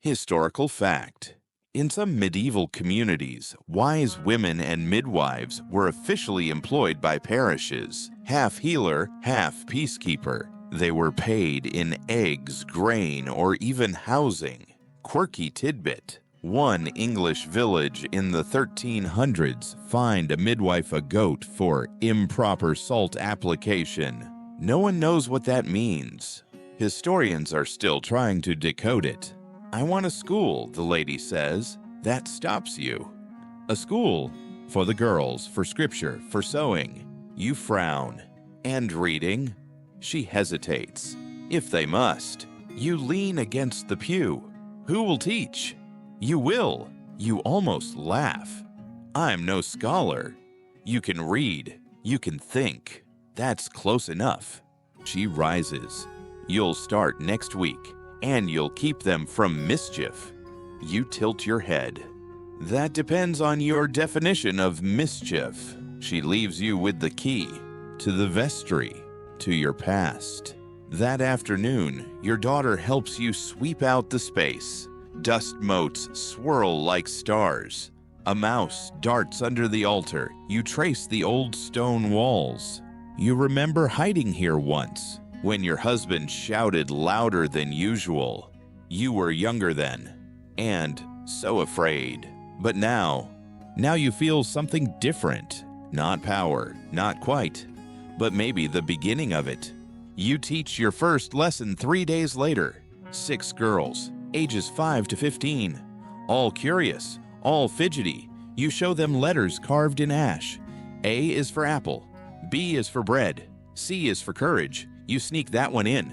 Historical fact. In some medieval communities, wise women and midwives were officially employed by parishes. half healer, half peacekeeper. They were paid in eggs, grain, or even housing. Quirky tidbit. One English village in the 1300s fined a midwife a goat for improper salt application. No one knows what that means. Historians are still trying to decode it. I want a school, the lady says. That stops you. A school for the girls, for scripture, for sewing. You frown. And reading? She hesitates. If they must. You lean against the pew. Who will teach? You will. You almost laugh. I'm no scholar. You can read. You can think. That's close enough. She rises. You'll start next week, and you'll keep them from mischief. You tilt your head. That depends on your definition of mischief. She leaves you with the key to the vestry, to your past. That afternoon, your daughter helps you sweep out the space. Dust motes swirl like stars. A mouse darts under the altar. You trace the old stone walls. You remember hiding here once, when your husband shouted louder than usual. You were younger then, and so afraid. But now you feel something different. Not power, not quite, but maybe the beginning of it. You teach your first lesson 3 days later. 6 girls, ages 5 to 15, all curious, all fidgety. You show them letters carved in ash. A is for apple, B is for bread, C is for courage. You sneak that one in.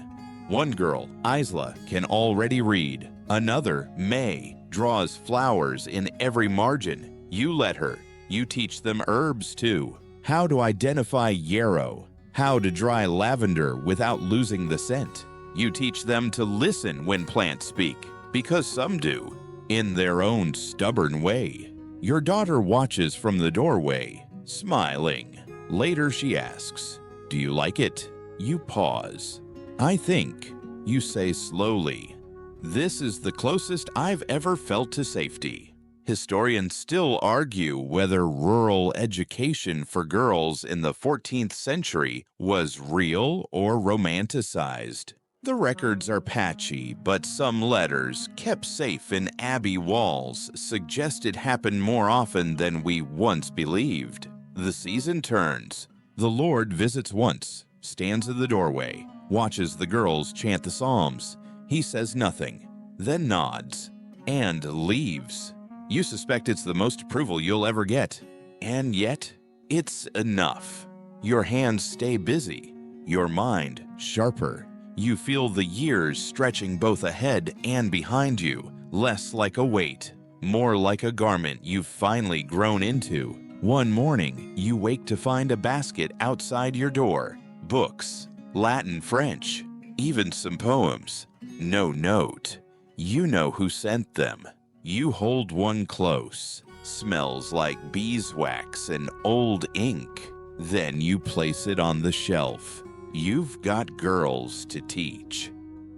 One girl, Isla, can already read. Another, May, draws flowers in every margin. You let her. You teach them herbs too. How to identify yarrow. How to dry lavender without losing the scent. You teach them to listen when plants speak, because some do, in their own stubborn way. Your daughter watches from the doorway, smiling. Later she asks, "Do you like it?" You pause. "I think," you say slowly. "This is the closest I've ever felt to safety." Historians still argue whether rural education for girls in the 14th century was real or romanticized. The records are patchy, but some letters, kept safe in abbey walls, suggest it happened more often than we once believed. The season turns. The Lord visits once, stands in the doorway, watches the girls chant the Psalms. He says nothing, then nods, and leaves. You suspect it's the most approval you'll ever get. And yet, it's enough. Your hands stay busy, your mind sharper. You feel the years stretching both ahead and behind you, less like a weight, more like a garment you've finally grown into. One morning, you wake to find a basket outside your door. Books, Latin, French, even some poems. No note. You know who sent them. You hold one close. Smells like beeswax and old ink. Then you place it on the shelf. You've got girls to teach.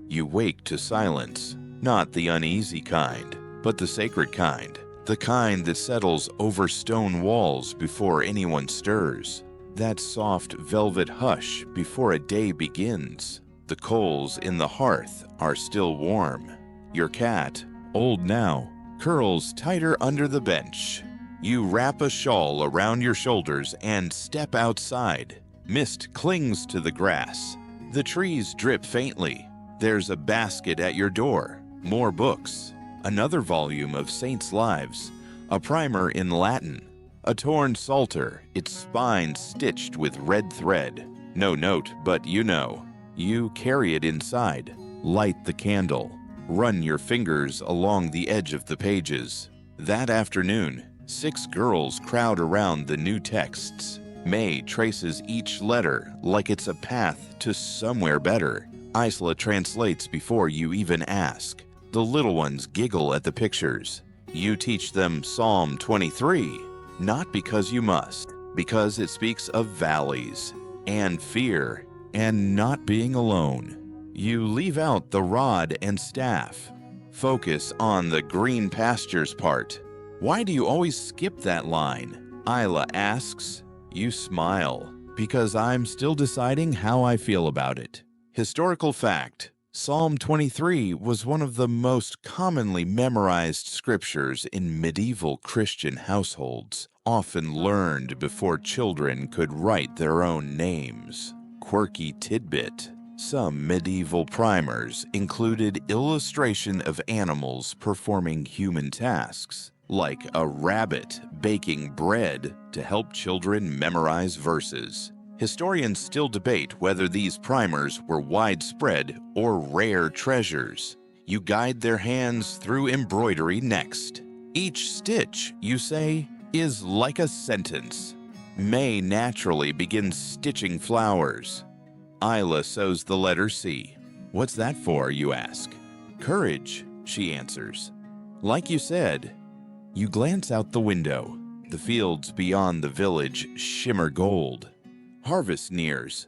You wake to silence, not the uneasy kind, but the sacred kind. The kind that settles over stone walls before anyone stirs. That soft velvet hush before a day begins. The coals in the hearth are still warm. Your cat, old now, curls tighter under the bench. You wrap a shawl around your shoulders and step outside. Mist clings to the grass. The trees drip faintly. There's a basket at your door. More books. Another volume of saints' lives. A primer in Latin. A torn psalter, its spine stitched with red thread. No note, but you know. You carry it inside. Light the candle. Run your fingers along the edge of the pages. That afternoon, 6 girls crowd around the new texts. May traces each letter like it's a path to somewhere better. Isla translates before you even ask. The little ones giggle at the pictures. You teach them Psalm 23, not because you must, because it speaks of valleys and fear and not being alone. You leave out the rod and staff. Focus on the green pastures part. Why do you always skip that line? Isla asks. You smile. because I'm still deciding how I feel about it. Historical fact: Psalm 23 was one of the most commonly memorized scriptures in medieval Christian households, often learned before children could write their own names. Quirky tidbit: some medieval primers included illustration of animals performing human tasks, like a rabbit baking bread to help children memorize verses. Historians still debate whether these primers were widespread or rare treasures. You guide their hands through embroidery next. Each stitch, you say, is like a sentence. May naturally begins stitching flowers. Isla sews the letter C. What's that for, you ask? Courage, she answers. Like you said. You glance out the window. The fields beyond the village shimmer gold. Harvest nears.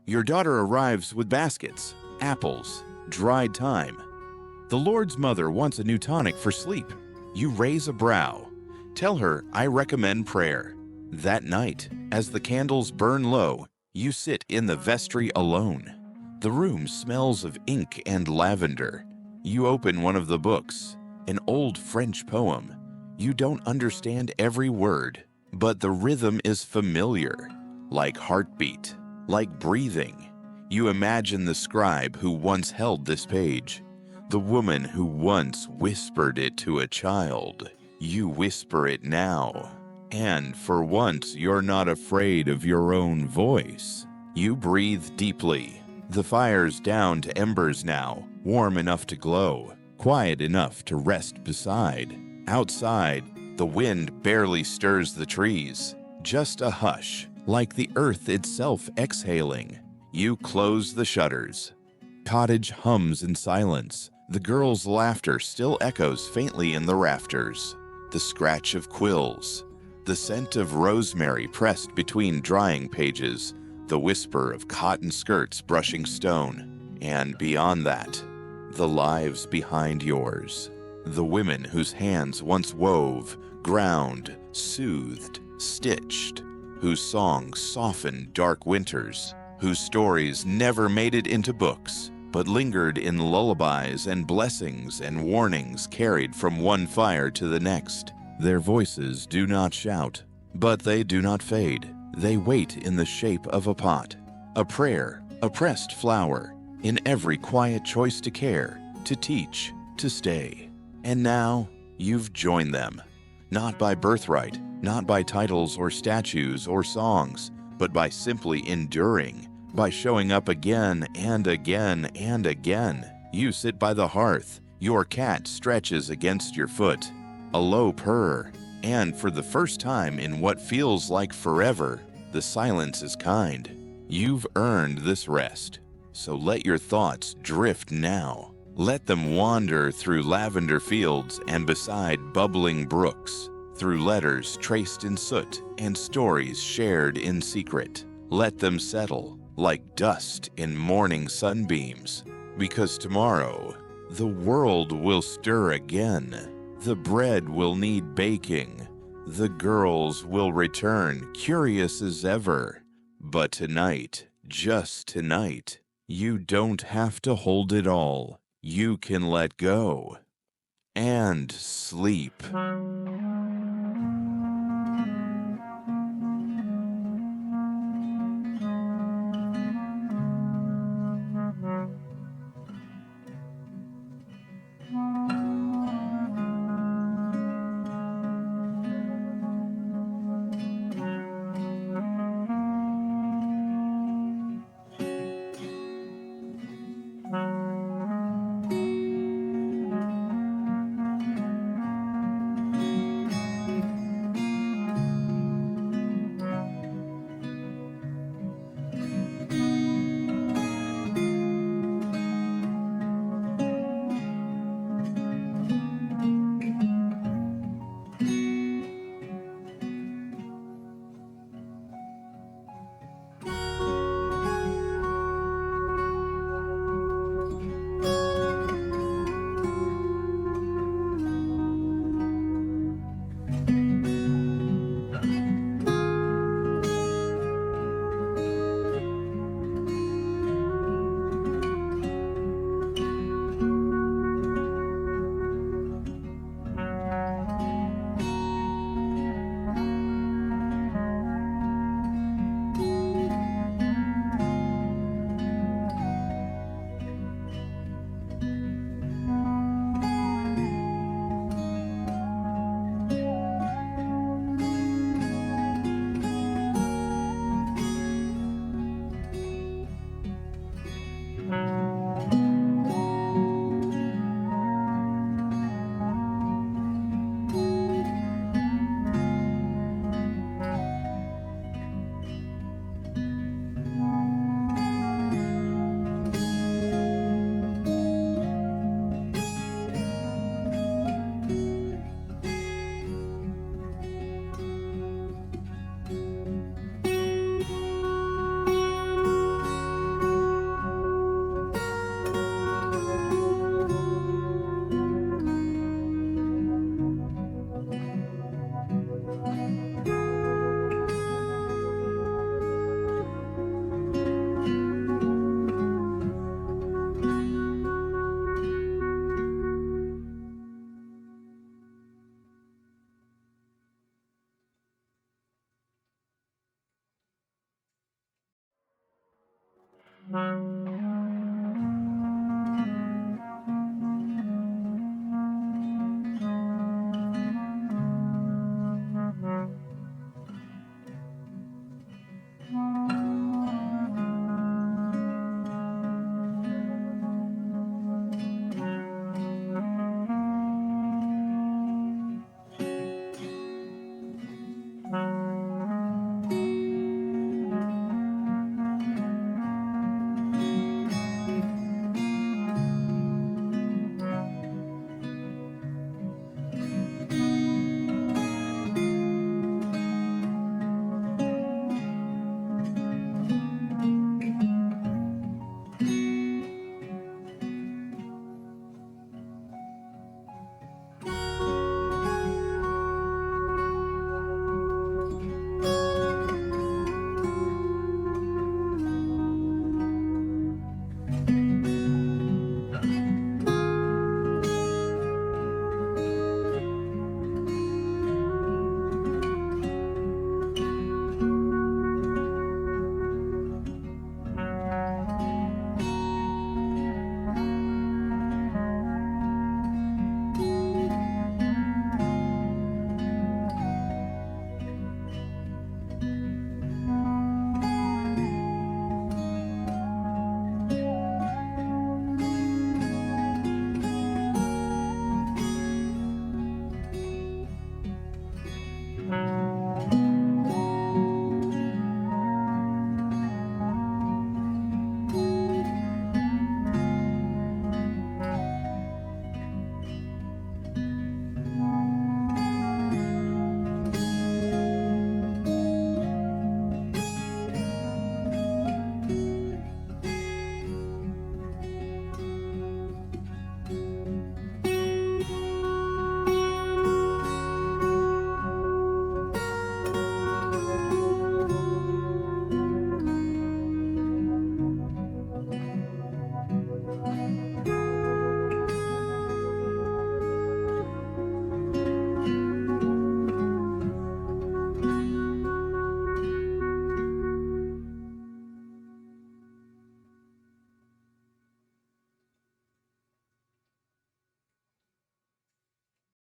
Your daughter arrives with baskets, apples, dried thyme. The Lord's mother wants a new tonic for sleep. You raise a brow. Tell her I recommend prayer. That night, as the candles burn low, you sit in the vestry alone. The room smells of ink and lavender. You open one of the books, an old French poem. You don't understand every word, but the rhythm is familiar. Like heartbeat, like breathing. You imagine the scribe who once held this page, the woman who once whispered it to a child. You whisper it now, and for once you're not afraid of your own voice. You breathe deeply. The fire's down to embers now, warm enough to glow, quiet enough to rest beside. Outside, the wind barely stirs the trees, just a hush. Like the earth itself exhaling. You close the shutters. Cottage hums in silence. The girl's laughter still echoes faintly in the rafters. The scratch of quills. The scent of rosemary pressed between drying pages. The whisper of cotton skirts brushing stone. And beyond that, the lives behind yours. The women whose hands once wove, ground, soothed, stitched. Whose songs softened dark winters, whose stories never made it into books, but lingered in lullabies and blessings and warnings carried from one fire to the next. Their voices do not shout, but they do not fade. They wait in the shape of a pot, a prayer, a pressed flower, in every quiet choice to care, to teach, to stay. And now, you've joined them, not by birthright, not by titles or statues or songs, but by simply enduring, by showing up again and again and again. You sit by the hearth, your cat stretches against your foot, a low purr, and for the first time in what feels like forever, the silence is kind. You've earned this rest, so let your thoughts drift now. Let them wander through lavender fields and beside bubbling brooks, through letters traced in soot and stories shared in secret. Let them settle like dust in morning sunbeams, because tomorrow the world will stir again. The bread will need baking. The girls will return curious as ever. But tonight, just tonight, you don't have to hold it all. You can let go and sleep.